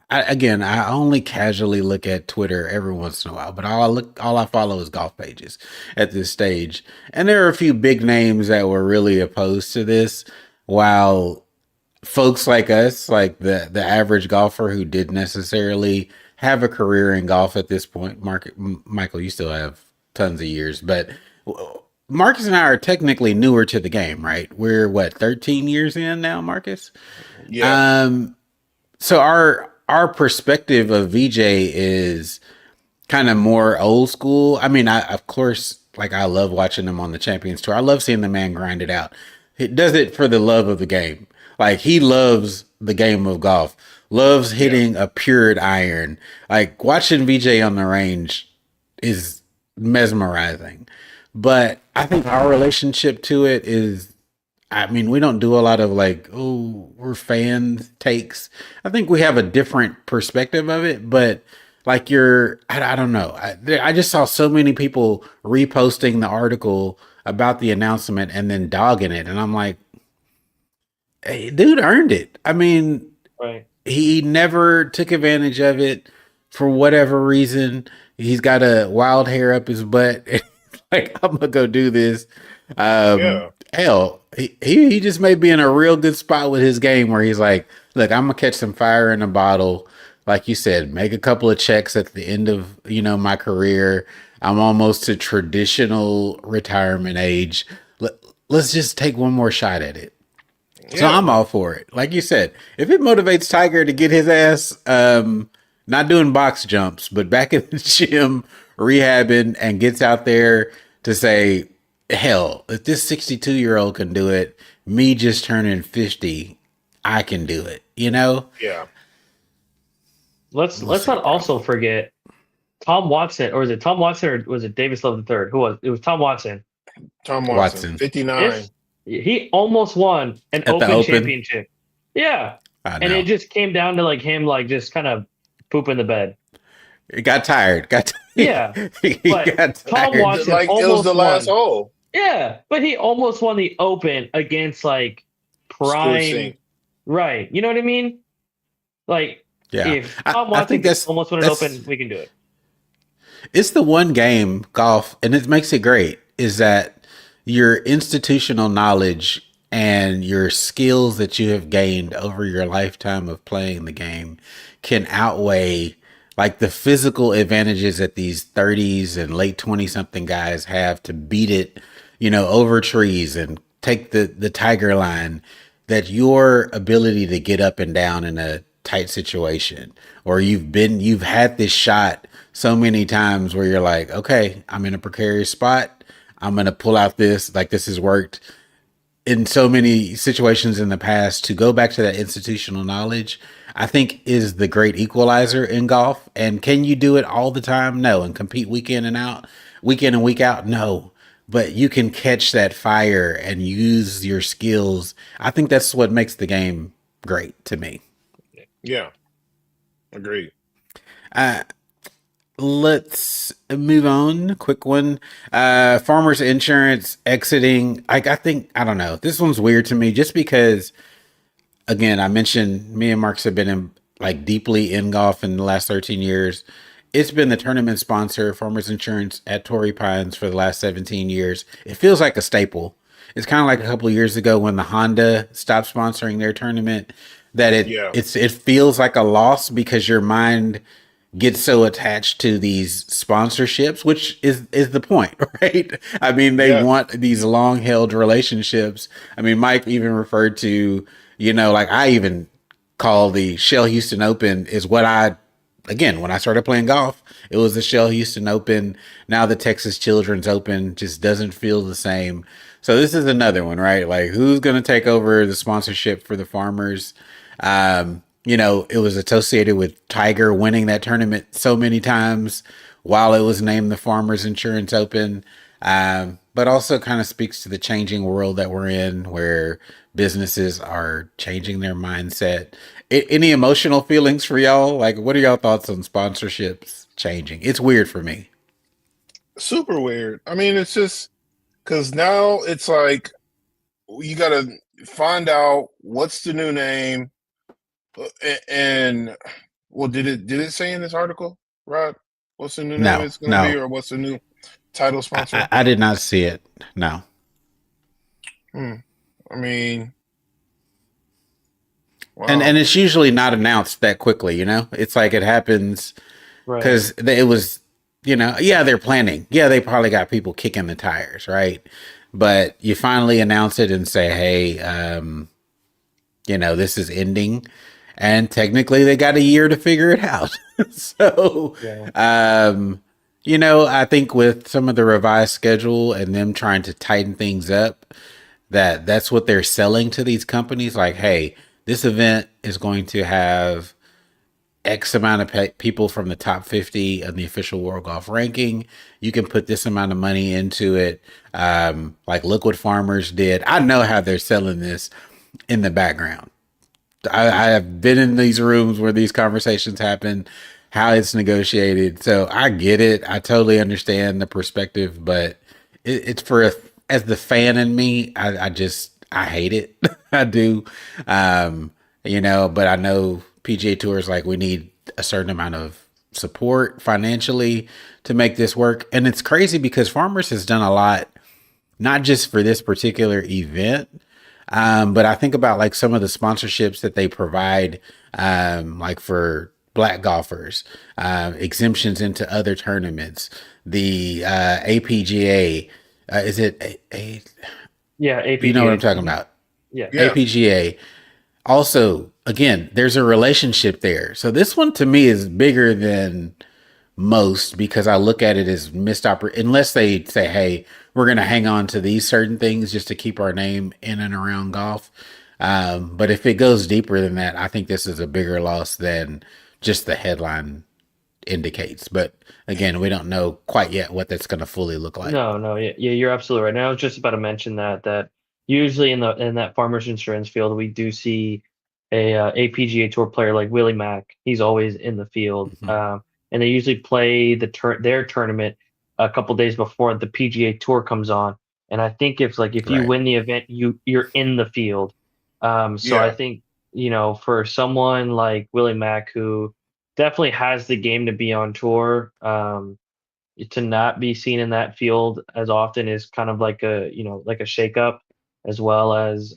I only casually look at Twitter every once in a while, but all I follow is golf pages at this stage. And there are a few big names that were really opposed to this, while folks like us, like the average golfer who didn't necessarily have a career in golf at this point, Michael, you still have tons of years, but Marcus and I are technically newer to the game, right? We're what, 13 years in now, Marcus? Yeah. So our perspective of VJ is kind of more old school. I mean, of course, like I love watching him on the Champions Tour. I love seeing the man grind it out. He does it for the love of the game. Like he loves the game of golf, loves hitting a pured iron. Like watching VJ on the range is mesmerizing. But I think our relationship to it is, I mean, we don't do a lot of like, oh, we're fan takes. I think we have a different perspective of it, but like I don't know. I just saw so many people reposting the article about the announcement and then dogging it. And I'm like, hey, dude earned it. I mean, Right. he never took advantage of it for whatever reason. He's got a wild hair up his butt. Like, I'm gonna go do this. Yeah. Hell, he just may be in a real good spot with his game where he's like, look, I'm gonna catch some fire in a bottle. Like you said, make a couple of checks at the end of, my career. I'm almost to traditional retirement age. Let's just take one more shot at it. So Yeah. I'm all for it. Like you said, if it motivates Tiger to get his ass, not doing box jumps, but back in the gym, rehabbing, and gets out there to say, hell, if this 62-year-old can do it, me just turning 50, I can do it. Yeah. Let's not also forget Tom Watson, or was it Tom Watson, or was it Davis Love III? Who was it? Was Tom Watson. Tom Watson. Watson. 59. He almost won an the Open Open? championship. Yeah. I And know. it just came down to like him like just kind of pooping the bed. It got tired. Yeah, He but got Tom tired. Watson Like it was almost the last won. hole. Yeah, but he almost won the Open against like Sports prime. Inc. Right. You know what I mean? Like Yeah, if Tom I Watson think could almost win an that's Open, we can do it. it's the one game golf, and it makes it great. Is that your institutional knowledge and your skills that you have gained over your lifetime of playing the game can outweigh like the physical advantages that these 30s and late 20 something guys have to beat it, over trees and take the tiger line. That your ability to get up and down in a tight situation, or you've had this shot so many times where you're like, okay, I'm in a precarious spot, I'm going to pull out this, like this has worked in so many situations in the past. To go back to that institutional knowledge, I think is the great equalizer in golf. And can you do it all the time? No. And compete week in and week out? No. But you can catch that fire and use your skills. I think that's what makes the game great to me. Yeah, agreed. Uh, let's move on. Quick one. Farmers insurance exiting. I don't know. This one's weird to me just because, again, I mentioned me and Marcus have been in like deeply in golf in the last 13 years. It's been the tournament sponsor, Farmers Insurance at Torrey Pines for the last 17 years. It feels like a staple. It's kind of like a couple of years ago when the Honda stopped sponsoring their tournament, that Yeah, it feels like a loss because your mind gets so attached to these sponsorships, which is the point, right? I mean, they yeah, want these long held relationships. I mean, Mike even referred to, like I even call the Shell Houston Open is what again, when I started playing golf, it was the Shell Houston Open. Now the Texas Children's Open just doesn't feel the same. So this is another one, right? Like who's going to take over the sponsorship for the Farmers? It was associated with Tiger winning that tournament so many times while it was named the Farmers Insurance Open. But also kind of speaks to the changing world that we're in, where businesses are changing their mindset. Any emotional feelings for y'all? Like, what are y'all thoughts on sponsorships changing? It's weird for me. super weird. I mean, it's just because now it's like you got to find out what's the new name, and well, did it say in this article, Rod? What's the new name No, it's going to be, no, or what's the new title sponsor? I did not see it. No. I mean, And wow. it's usually not announced that quickly, It's like it happens Right. because it was, yeah, they're planning. Yeah, they probably got people kicking the tires, right? But you finally announce it and say, hey, this is ending. And technically they got a year to figure it out. So, Yeah. I think with some of the revised schedule and them trying to tighten things up, that's what they're selling to these companies. Like, hey, this event is going to have X amount of people from the top 50 of the official World Golf ranking. You can put this amount of money into it. Like, look what Farmers did. I know how they're selling this in the background. I have been in these rooms where these conversations happen, how it's negotiated. So I get it. I totally understand the perspective, but it's as the fan in me, I hate it. I do. But I know PGA Tour is like, we need a certain amount of support financially to make this work. And it's crazy because Farmers has done a lot, not just for this particular event, but I think about like some of the sponsorships that they provide, like for black golfers, exemptions into other tournaments, the APGA. Is it Yeah. you know what I'm APGA. talking about? Yeah. Yeah, APGA. Also, again, there's a relationship there. So this one to me is bigger than most because I look at it as missed opportunity. Unless they say, "Hey, we're going to hang on to these certain things just to keep our name in and around golf." But if it goes deeper than that, I think this is a bigger loss than just the headline indicates. But again, we don't know quite yet what that's going to fully look like. No, no, yeah, yeah, you're absolutely right. And I was just about to mention that usually in that farmers insurance field, we do see a APGA Tour player like Willie Mack. He's always in the field. Mhm. and they usually play their tournament a couple days before the PGA Tour comes on. And I think if you Right. win the event, you're in the field. So I Yeah. think, for someone like Willie Mack, who definitely has the game to be on tour, to not be seen in that field as often is kind of like a shakeup, as well as,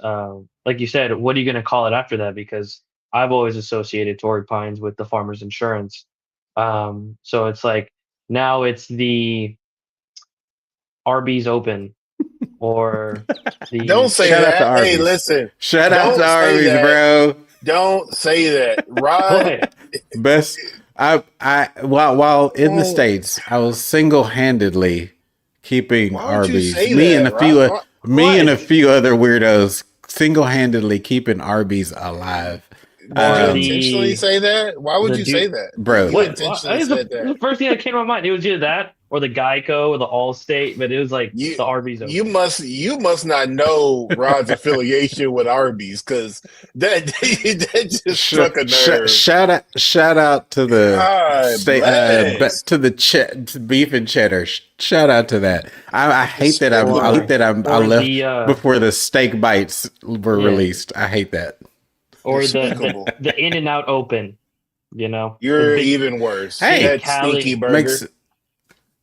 like you said, what are you going to call it after that? Because I've always associated Torrey Pines with the Farmers Insurance. So it's like now it's the Arby's Open, or Don't the say Shout out to that. Hey, Arby's. listen. Shout out to Don't say Arby's, that. bro. Don't say that. Rod, what? Best. While in the Whoa. States, I was single-handedly keeping Why would you Arby's. say Me that, and a few Rod? me and a What? few other weirdos single-handedly keeping Arby's alive. Did you Or intentionally say that? Why would the you dude- say that? Bro. You What? intentionally It was said the that. first thing that came to my mind. It was either that or the Geico or the Allstate, but it was like You the Arby's Open. you must not know Rod's affiliation with Arby's, because that just struck a nerve. Shout out to the God bless. to the beef and cheddar. Shout out to that. I hate that I Or- hate that I or left the, before the steak bites were Yeah. released. I hate that. or Despicable. the In-N-Out Open. The You're big- even worse. Hey, that Cali stinky burger. Makes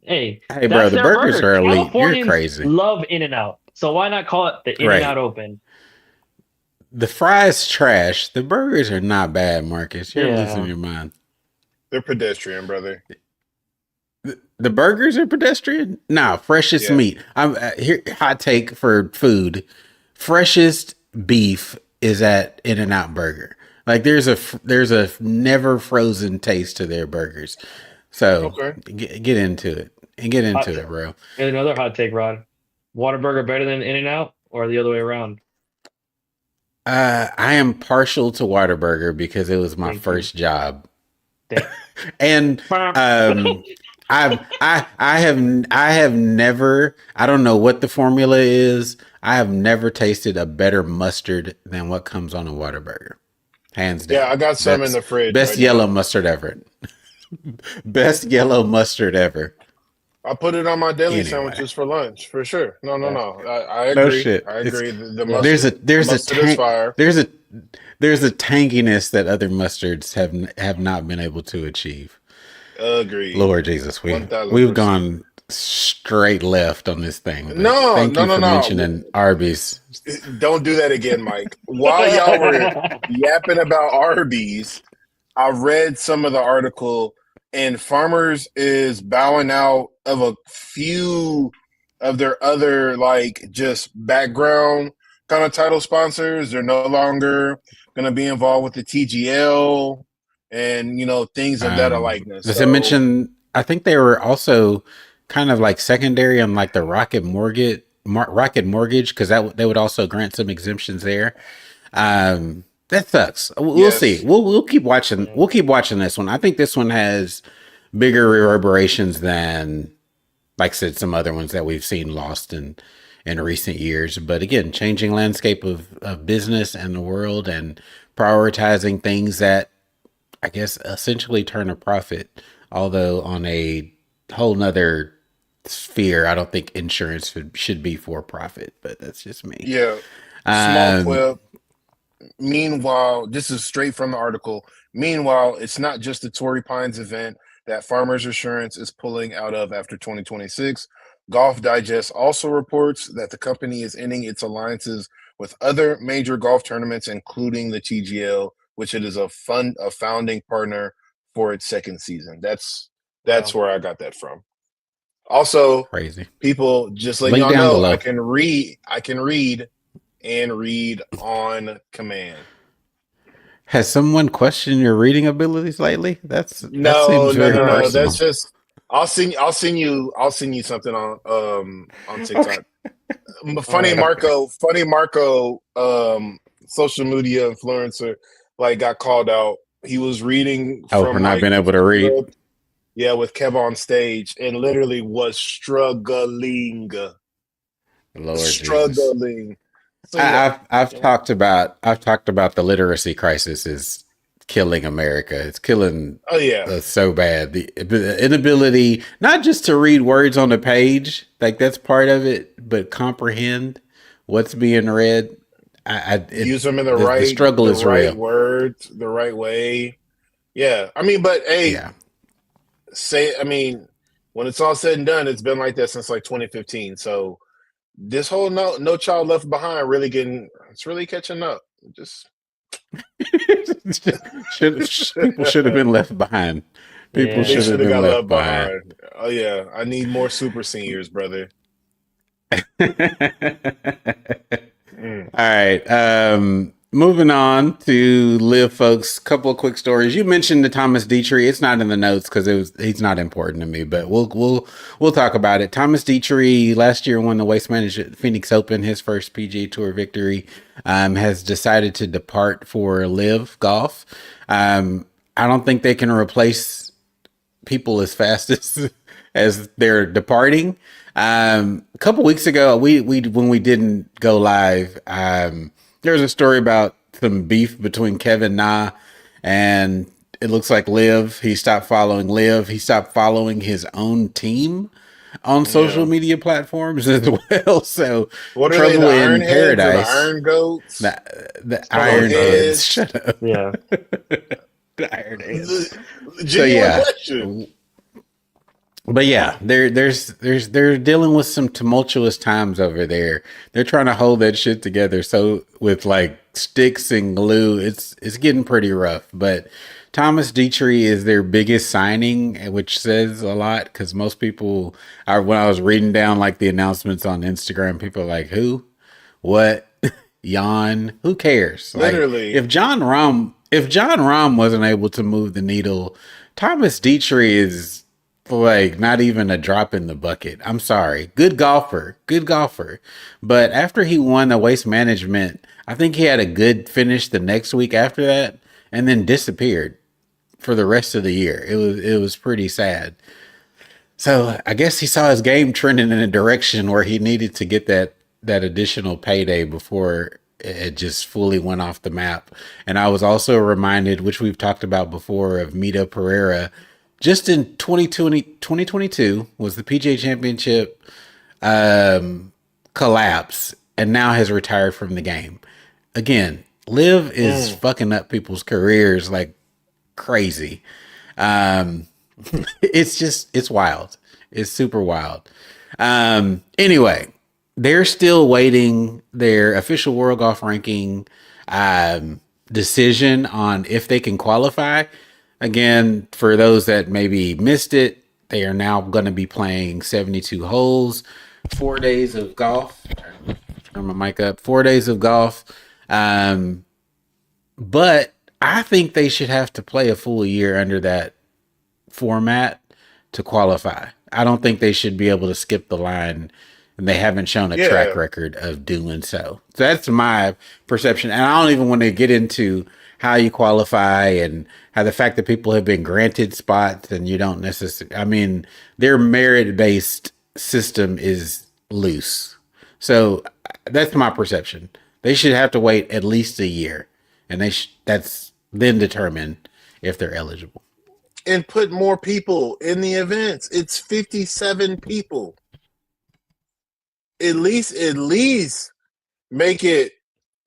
Hey, Hey, that's bro, the their burgers burger. are elite. You're Californians crazy. love In-N-Out, so why not call it the In-N-Out Open? The fries trash. The burgers are not bad, Marcus. You're Yeah. losing your mind. They're pedestrian, brother. The burgers are pedestrian. Nah, freshest Yeah. meat. I'm here. Hot take for food. Freshest beef is at In-N-Out Burger. Like there's a never frozen taste to their burgers. So Okay. get into it and get into Hot it, bro. And another hot take, Rod. Whataburger better than In-N-Out, or the other way around? I am partial to Whataburger because it was my Thank you. first job, Damn. and I have never, I don't know what the formula is. I have never tasted a better mustard than what comes on a Whataburger. Hands down. Yeah, I got some in the fridge. Best right yellow now. mustard ever. Best yellow mustard ever. I put it on my daily Anyway. sandwiches for lunch, for sure. No. I No agree. shit. I agree. The There's mustard, a mustard is fire. there's a tanginess that other mustards have not been able to achieve. Agreed. Lord Jesus, we've 1000%. gone straight left on this thing. but No, thank no, you no, for no. mentioning Arby's. Don't do that again, Mike. While y'all were yapping about Arby's, I read some of the article, and Farmers is bowing out of a few of their other, like, just background kind of title sponsors. They're no longer going to be involved with the TGL and, things of that likeness. Does it mention? I think they were also kind of like secondary on like the Rocket Mortgage, because they would also grant some exemptions there. That sucks. We'll Yes. see. We'll keep watching. We'll keep watching this one. I think this one has bigger reverberations than, like I said, some other ones that we've seen lost in recent years. But again, changing landscape of business and the world, and prioritizing things that I guess essentially turn a profit. Although on a whole nother sphere, I don't think insurance should be for profit, but that's just me. Yeah. Small Um, clip. Meanwhile, this is straight from the article. Meanwhile, it's not just the Torrey Pines event that Farmers Insurance is pulling out of after 2026. Golf Digest also reports that the company is ending its alliances with other major golf tournaments, including the TGL, which it is a founding partner for its second season. That's Wow. where I got that from. Also, Crazy. people, just letting Link y'all down know, below. I can read and read on command. Has someone questioned your reading abilities lately? That No, seems very personal. That's just I'll send you something on TikTok. Funny Marco, social media influencer, like, got called out. He was reading for not like, being able to read. Yeah, with Kev on stage, and literally was struggling. Lord Jesus. Struggling. So, yeah. I've talked about the literacy crisis is killing America. It's killing Oh yeah. us so bad. The inability not just to read words on the page, like that's part of it, but comprehend what's being read. Use them in The struggle the is right real. words, the right way. Yeah. I mean, but hey, Yeah. I mean, when it's all said and done, it's been like that since like 2015. So this whole no child left behind it's really catching up. Just People should have been left behind. People they Yeah. should have should have been got left left behind. behind. Oh yeah, I need more super seniors, brother. Mm. All right. Moving on to live, folks. Couple of quick stories. You mentioned the Thomas Dietrich. It's not in the notes because he's not important to me, but we'll talk about it. Thomas Dietrich last year won the Waste Management Phoenix Open, his first PGA Tour victory. Has decided to depart for live golf. I don't think they can replace people as fast as they're departing. A couple weeks ago, we when we didn't go live, there was a story about some beef between Kevin Na and it looks like Liv. He stopped following Liv. He stopped following his own team on social Yeah. media platforms as well. So What are they? The trouble Iron in Heads or the paradise. Iron Goats? The Stone Iron Heads. Heads? Shut up. Yeah. The Iron Heads. So Genuine yeah. question. But yeah, they're dealing with some tumultuous times over there. They're trying to hold that shit together. So with like sticks and glue, it's getting pretty rough. But Thomas Dietrich is their biggest signing, which says a lot because most people are. When I was reading down like the announcements on Instagram, people are like, "Who? What? Jan? Who cares?" Like Literally. if John Rahm wasn't able to move the needle, Thomas Dietrich is like not even a drop in the bucket. I'm sorry. Good golfer. But after he won the Waste Management, I think he had a good finish the next week after that and then disappeared for the rest of the year. It was pretty sad. So I guess he saw his game trending in a direction where he needed to get that additional payday before it just fully went off the map. And I was also reminded, which we've talked about before, of Mito Pereira. Just in 2022 was the PGA Championship collapse, and now has retired from the game. Again, Liv is fucking up people's careers like crazy. Um, it's wild. It's super wild. Anyway, they're still waiting their official World Golf Ranking decision on if they can qualify. Again, for those that maybe missed it, they are now going to be playing 72 holes, 4 days of golf. Turn my mic up. 4 days of golf. But I think they should have to play a full year under that format to qualify. I don't think they should be able to skip the line, and they haven't shown a track Yeah. record of doing so. So that's my perception. And I don't even want to get into how you qualify and how the fact that people have been granted spots and you don't necessarily, I mean, their merit based system is loose. So that's my perception. They should have to wait at least a year, and that's then determine if they're eligible. And put more people in the events. It's 57 people. At least make it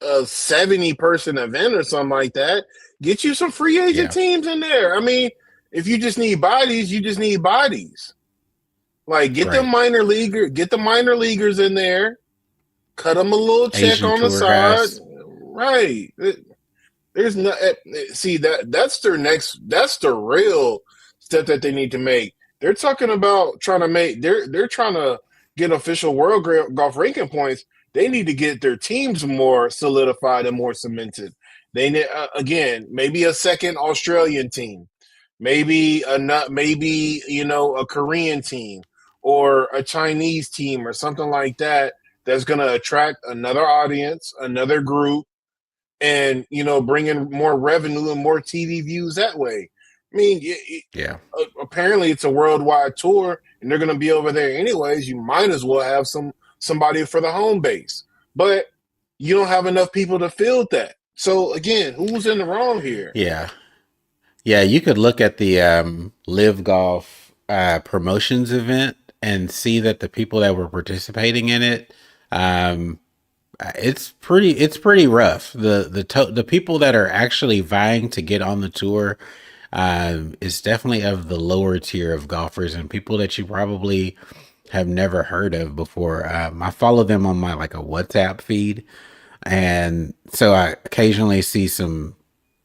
a 70-person event or something like that. Get you some free agent teams in there. I mean, if you just need bodies, you just need bodies. Like get the minor leaguers in there. Cut them a little check Asian on the tour side. guys. Right. There's no see that's the real step that they need to make. They're talking about trying to get official world golf ranking points. They need to get their teams more solidified and more cemented. They need again maybe a second Australian team, maybe a Korean team or a Chinese team or something like that. That's going to attract another audience, another group, and bring in more revenue and more TV views that way. I mean, apparently it's a worldwide tour, and they're going to be over there anyways. You might as well have somebody for the home base, but you don't have enough people to field that. So again, who's in the wrong here? Yeah. Yeah, you could look at the Live Golf promotions event and see that the people that were participating in it, um, it's pretty rough. The people that are actually vying to get on the tour is definitely of the lower tier of golfers and people that you probably have never heard of before. I follow them on my like a WhatsApp feed, and so I occasionally see some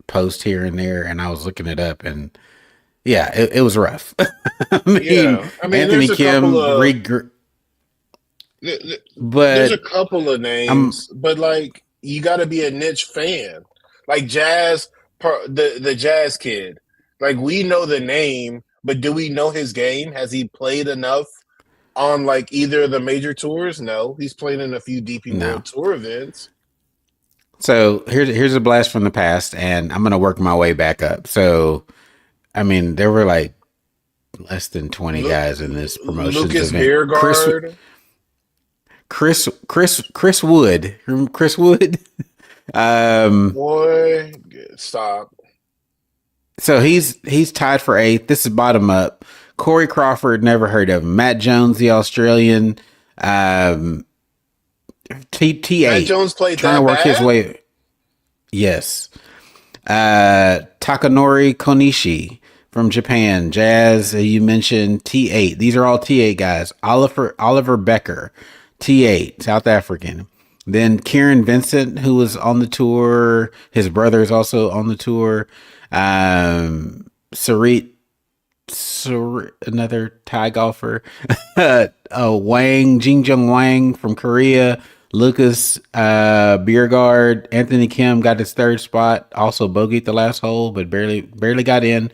posts here and there, and I was looking it up, and yeah, it was rough. I mean, Yeah, I mean, Anthony Kim, th- th- there's a but couple of I'm names, but like you got to be a niche fan, like Jazz, the Jazz kid. Like we know the name, but do we know his game? Has he played enough on like either of the major tours? No, he's played in a few DP no. World Tour events. So here's a blast from the past, and I'm gonna work my way back up. So I mean, there were like less than 20 Lu- guys in this promotions Lucas event. Chris Biergard, Chris Wood. Remember Chris Wood? Um, boy, stop. so he's tied for eighth. This is bottom up. Corey Crawford, never heard of him. Matt Jones, the Australian, um, T Matt eight, Jones played trying to that work his bad? way. Yes. Takanori Konishi from Japan. Jazz, you mentioned T8. These are all T8 guys. Oliver Becker, T8, South African. Then Kieran Vincent, who was on the tour. His brother is also on the tour. Sarit, another Thai golfer. Jingjung Wang from Korea. Lucas Biergard, Anthony Kim got his third spot, also bogeyed the last hole, but barely got in.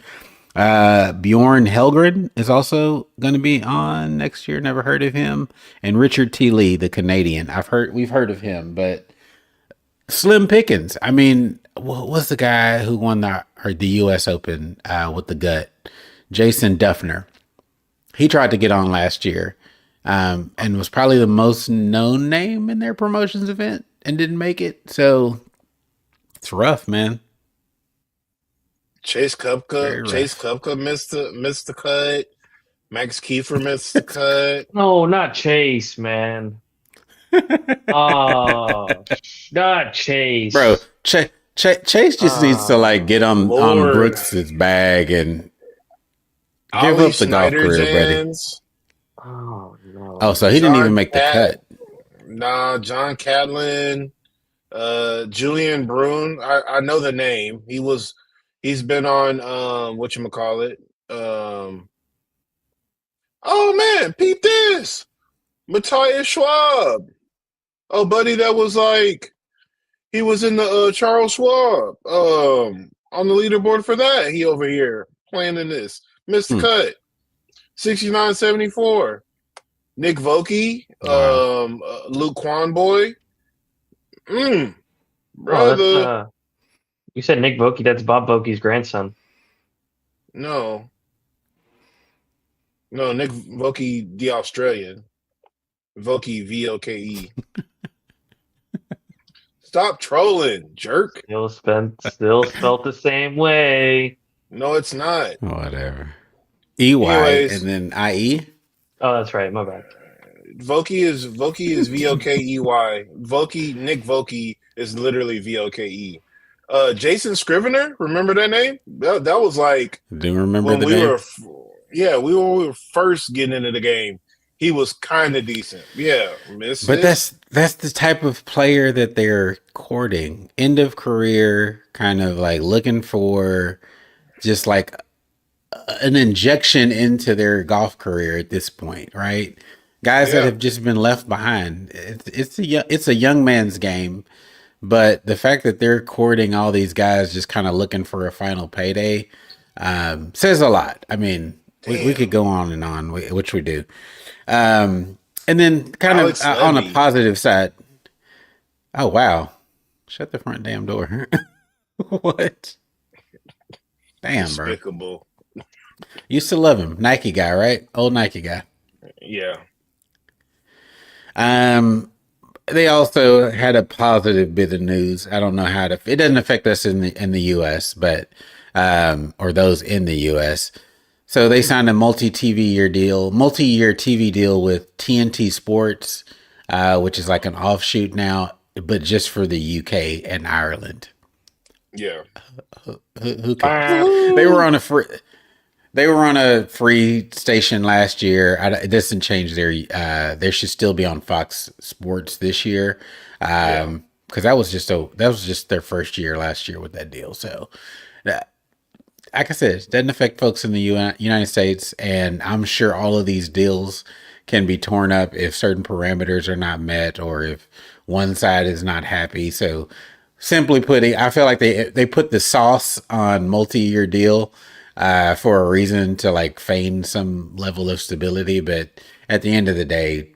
Bjorn Helgren is also going to be on next year. Never heard of him. And Richard T. Lee, the Canadian. We've heard of him, but slim pickings. I mean, what was the guy who won the U.S. Open with the gut? Jason Duffner. He tried to get on last year, and was probably the most known name in their promotions event and didn't make it. So it's rough, man. Chase Very Kupka, Chase rough. Kupka missed the cut. Max Kiefer missed the cut. No, not Chase, man. Oh, not Bro, Chase. Chase just needs to like get on Lord, Brooks's bag and give Ollie up the golf Schneider career, buddy. Jans, Oh Oh, no. so he didn't even John make the Cat, cut. John Catlin, Julian Brune. I know the name. He's been on whatchamacallit. Oh man, peep this. Matthias Schwab. Oh buddy, that was like he was in the Charles Schwab on the leaderboard for that. He over here playing in this. Missed the Hmm. cut. 69.74. Nick Vokey, Wow. Luke Quanboy. Oh, that's Brother. you said Nick Vokey, that's Bob Vokey's grandson. No. No, Nick Vokey, the Australian. Vokey, Voke. Stop trolling, jerk. Still spelt the same way. No, it's not. Whatever. EY Anyways, and then IE. Oh, that's right, my bad. Vokey is Vokey. Nick Vokey is literally Voke. Jason Scrivener, remember that name? That was like Do you remember when the we name? we were first getting into the game. He was kind of decent. Yeah, missed But it. that's the type of player that they're courting. End of career, kind of like looking for just like an injection into their golf career at this point, right? Guys that Yeah, have just been left behind. It's a young man's game, but the fact that they're courting all these guys just kind of looking for a final payday says a lot. I mean, we could damn. go on, which we do. And then kind of Alex on a Levy, positive side. Oh, wow. Shut the front damn door. What? Damn, bro. despicable. Used to love him. Nike guy, right? Old Nike guy. Yeah, Um, they also had a positive bit of news. I don't know how to. It doesn't affect us in the U.S., but or those in the U.S. So they signed a multi-year TV deal with TNT Sports, which is like an offshoot now, but just for the UK and Ireland. Yeah. Who cares? They Woohoo! were on a free. They were on a free station last year. It doesn't change their. They should still be on Fox Sports this year, Yeah. because that was just their first year last year with that deal. So, like I said, it doesn't affect folks in the United States, and I'm sure all of these deals can be torn up if certain parameters are not met or if one side is not happy. So, simply putting, I feel like they put the sauce on multi-year deal for a reason to like feign some level of stability, but at the end of the day,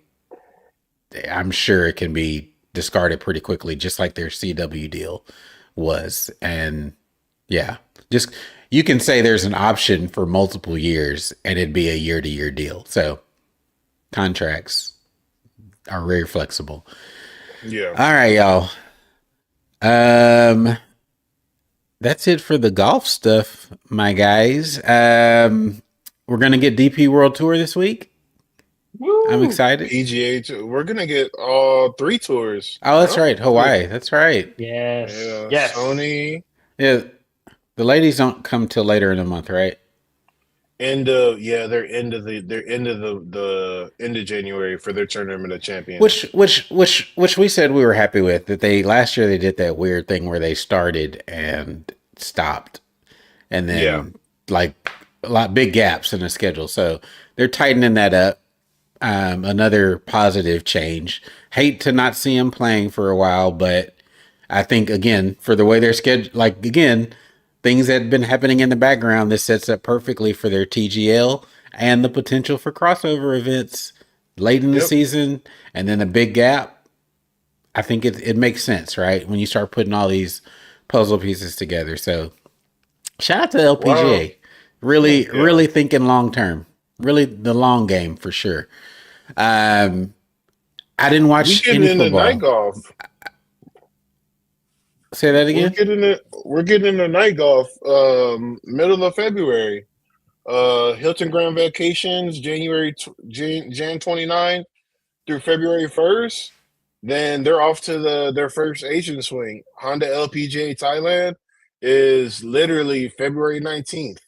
I'm sure it can be discarded pretty quickly, just like their CW deal was. And yeah, just you can say there's an option for multiple years and it'd be a year-to-year deal. So contracts are very flexible. Yeah. All right, y'all. Um, that's it for the golf stuff, my guys. We're gonna get DP World Tour this week. I'm Woo! excited. PGA Tour. We're gonna get all 3 tours. Oh, that's No? right, Hawaii. That's right. Yes. Yeah. Yes. Sony. Yeah, the ladies don't come till later in the month, right? They're end of the end of January for their tournament of champions. Which we said we were happy with. That they last year they did that weird thing where they started and stopped, and then Yeah. like a lot big gaps in the schedule. So they're tightening that up. Another positive change. Hate to not see them playing for a while, but I think again for the way they're scheduled, like again, things that have been happening in the background, this sets up perfectly for their TGL and the potential for crossover events late in the Yep. season, and then a big gap. I think it makes sense, right? When you start putting all these puzzle pieces together. So shout out to LPGA. Wow. Really, Yeah. really thinking long term. Really the long game for sure. I didn't We watch getting any into night football. golf. Say that We're again. getting into night golf middle of February. Hilton Grand Vacations, Jan 29 through February 1st. Then they're off to their first Asian swing. Honda LPGA Thailand is literally February 19th.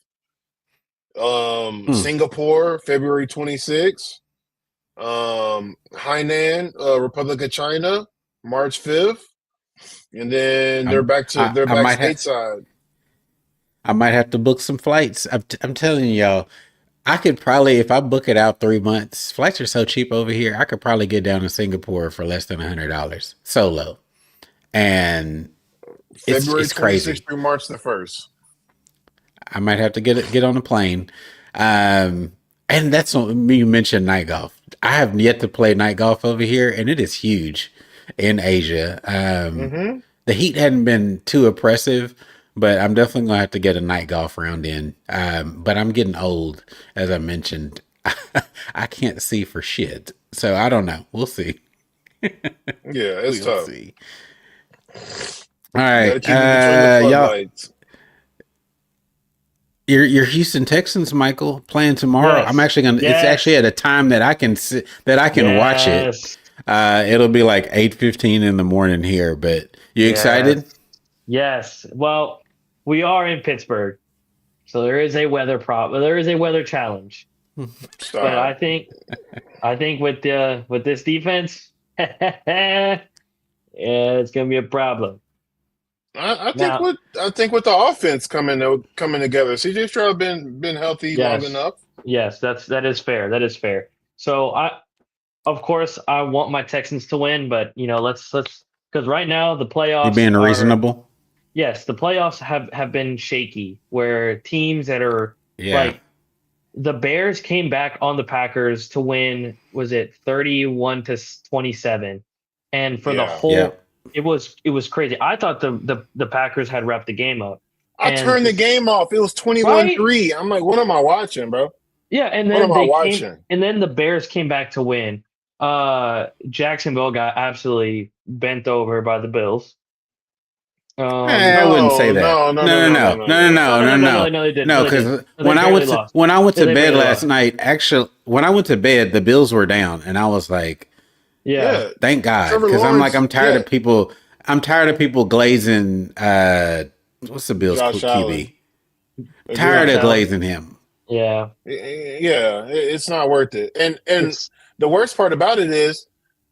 Singapore, February 26th. Hainan, Republic of China, March 5th. And then they're back I might have stateside. I might have to book some flights. I'm telling y'all, I could probably if I book it out 3 months. Flights are so cheap over here. I could probably get down to Singapore for less than $100 solo, and February it's 26th crazy. through March the 1st. I might have to get on a plane. And that's what you mentioned night golf. I have yet to play night golf over here, and it is huge in Asia. Mm-hmm. The heat hadn't been too oppressive, but I'm definitely gonna have to get a night golf round in. But I'm getting old, as I mentioned. I can't see for shit, so I don't know. We'll see. Yeah, it's We'll tough. see. All You gotta right, keep it between the y'all. floodlights. Your Houston Texans, Michael, playing tomorrow. Yes. I'm actually gonna. It's Yes. actually at a time that I can watch it. Yes. It'll be like 8:15 in the morning here. But you excited? Yes. Well, we are in Pittsburgh, so there is a weather problem. There is a weather challenge. Stop. But I think with this defense, yeah, it's gonna be a problem. I Now- think with the offense coming together, CJ Stroud been healthy long Yes. enough. Yes, that is fair. That is fair. So of course, I want my Texans to win, but let's because right now the playoffs You being are- reasonable? Yes, the playoffs have been shaky, where teams that are Yeah. like the Bears came back on the Packers to win. Was it 31-27? And for the Yeah. whole, Yeah. it was crazy. I thought the Packers had wrapped the game up. I And- turned the game off. It was 21-3. I'm like, what am I watching, bro? Yeah, and What then am I watching? and then the Bears came back to win. Jacksonville got absolutely bent over by the Bills. I wouldn't say No, that. no, no, no, No, no, no, no, no, no, no, no. no, no, no, no, no, no, no, they did. no. No, they did. Because No, they barely lost. when I went No, to they bed barely last lost. night, actually, when I went to bed, the Bills were down, and I was like, Yeah. Yeah, "Thank God," Trevor because I'm like, Lawrence. I'm tired Yeah, of people. I'm tired of people glazing. What's the Bills Josh Allen. QB? Tired Agreed. Josh of Allen. glazing him. Yeah. Yeah, it's not worth it. And It's the worst part about it is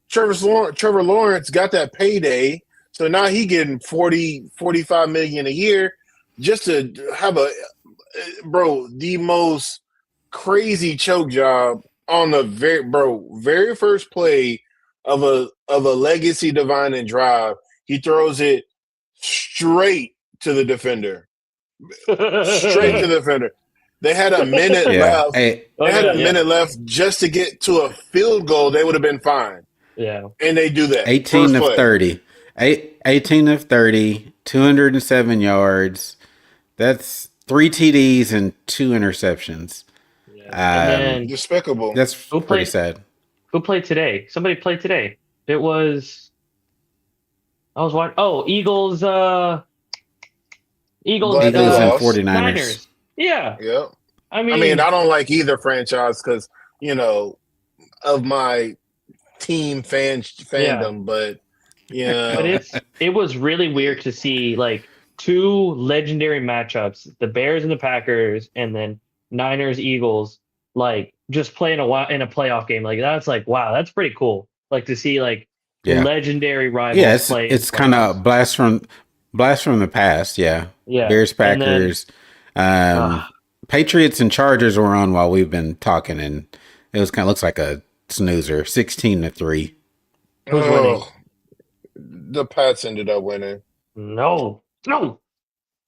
Trevor Lawrence got that payday, so now he getting 45 million a year just to have the most crazy choke job on the very first play of a legacy divining drive. He throws it straight to the defender. Straight to Hey, the defender. They had a minute yeah. left. Hey, Oh They had god, a yeah. minute left just to get to a field goal. They would have been fine. Yeah. And they do that. 18 First of play. 30. 18 of 30, 207 yards. That's 3 TDs and 2 interceptions. Yeah. And Um, then Despicable. that's who pretty played sad. who played today? Somebody played today. It was I was watching Eagles Eagles Glad they Eagles and lost. 49ers. Niners. Yeah. Yep. I I mean, mean, I don't like either franchise because, of my team yeah. fandom, but But it was really weird to see like two legendary matchups, the Bears and the Packers, and then Niners Eagles, like just playing in a playoff game. Like that's like wow, that's pretty cool. Like to see like Yeah. legendary Yeah, rivals play in it's kind playoffs. of blast from the past, yeah. Yeah, Bears, and then Packers, um, Patriots and Chargers were on while we've been talking, and it was kind of looks like a snoozer, 16-3. who's winning? the Pats ended up winning. No, no,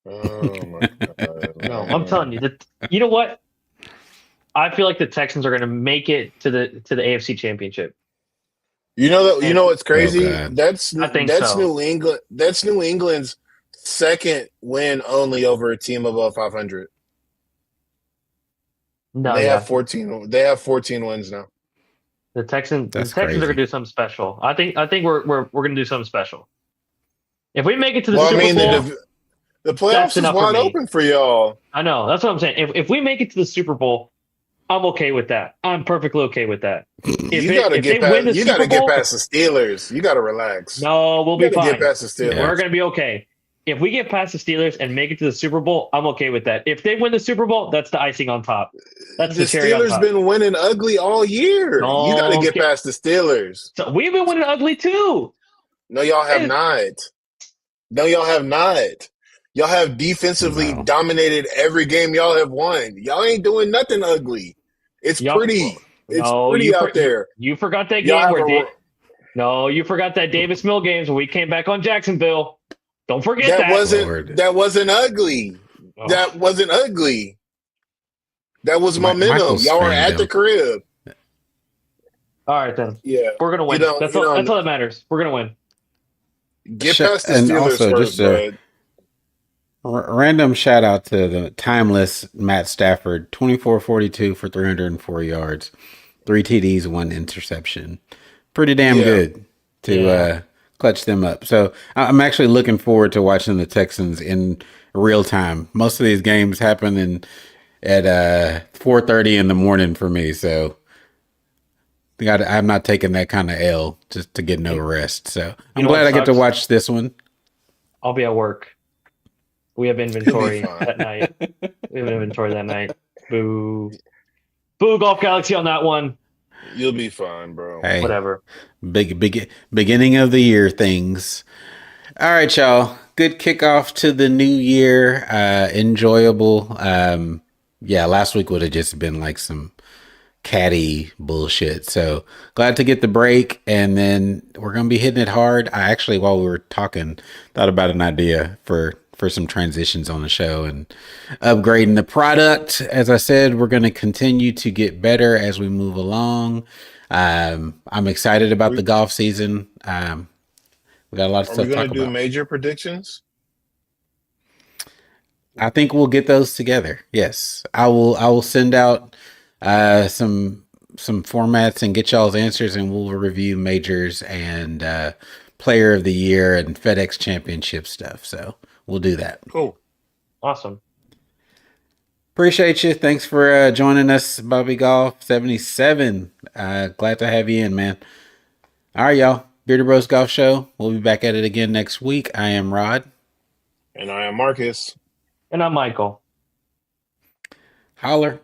Oh my god! no. I'm telling you that. You know what? I feel like the Texans are going to make it to the AFC Championship. You And what's Oh crazy? God. I think That's so. New England. That's New England's second win only over a team above 500. No, They yeah. have 14. They have 14 wins now. The Texans That's are gonna crazy. do something special. I think we're gonna do something special. If we make it to the Well, I Super mean, Bowl, the that's playoffs is enough for wide me. open for y'all. I know. That's what I'm saying. If we make it to the Super Bowl, I'm okay with that. I'm perfectly okay with that. You got to If get they win past. the You got Super to get Bowl, past the Steelers. You got to relax. no, we'll You be got to get fine. past the Steelers. Yeah. We're gonna be okay. If we get past the Steelers and make it to the Super Bowl, I'm okay with that. If they win the Super Bowl, that's the icing on top. That's The the cherry on Steelers top. been winning ugly all year. You got to Don't get get, past the Steelers. so we've been winning ugly too. No, y'all have It- not. No, y'all have not. Y'all have defensively No. dominated every game y'all have won. Y'all ain't doing nothing ugly. It's Yup. pretty. It's No, pretty out there. you forgot that Y'all game have where a. no, you forgot that Davis Mill games when we came back on Jacksonville. Don't forget That that. Lord. wasn't ugly. Oh, That wasn't ugly. That was momentum. Michael's Y'all were at the fandom. crib. all right then. Yeah. We're gonna win. don't- That's you all. don't- That's all that matters. We're gonna win. Get past the And Steelers also, first, just a bud. random shout out to the timeless Matt Stafford, 24-42 for 304 yards, 3 TDs, 1 interception. Pretty damn Yeah. good to Yeah. clutch them up. So I'm actually looking forward to watching the Texans in real time. Most of these games happen at 4:30 in the morning for me, so I'm not taking that kind of L just to get no rest. So I'm know what glad I get to sucks? watch this one. I'll be at work. We have inventory fine. that night. We have inventory that night. Boo. Boo Golf Galaxy on that one. You'll be fine, bro. Hey, Whatever. big beginning of the year things. All right, y'all. Good kickoff to the new year. Enjoyable. Yeah, last week would have just been like some catty bullshit. So glad to get the break, and then we're gonna be hitting it hard. I actually, while we were talking, thought about an idea for some transitions on the show and upgrading the product. As I said, we're gonna continue to get better as we move along. I'm excited about the golf season. We got a lot of Are stuff we to going talk to do about. major predictions? I think we'll get those together. Yes, I will send out some formats and get y'all's answers, and we'll review majors and Player of the Year and FedEx Championship stuff. So we'll do that. Cool. Awesome. Appreciate you. Thanks for joining us, Bobby Golf 77. Glad to have you in, man. All right, y'all. Beardy Bros Golf Show. We'll be back at it again next week. I am Rod. And I am Marcus. And I'm Michael. Holler.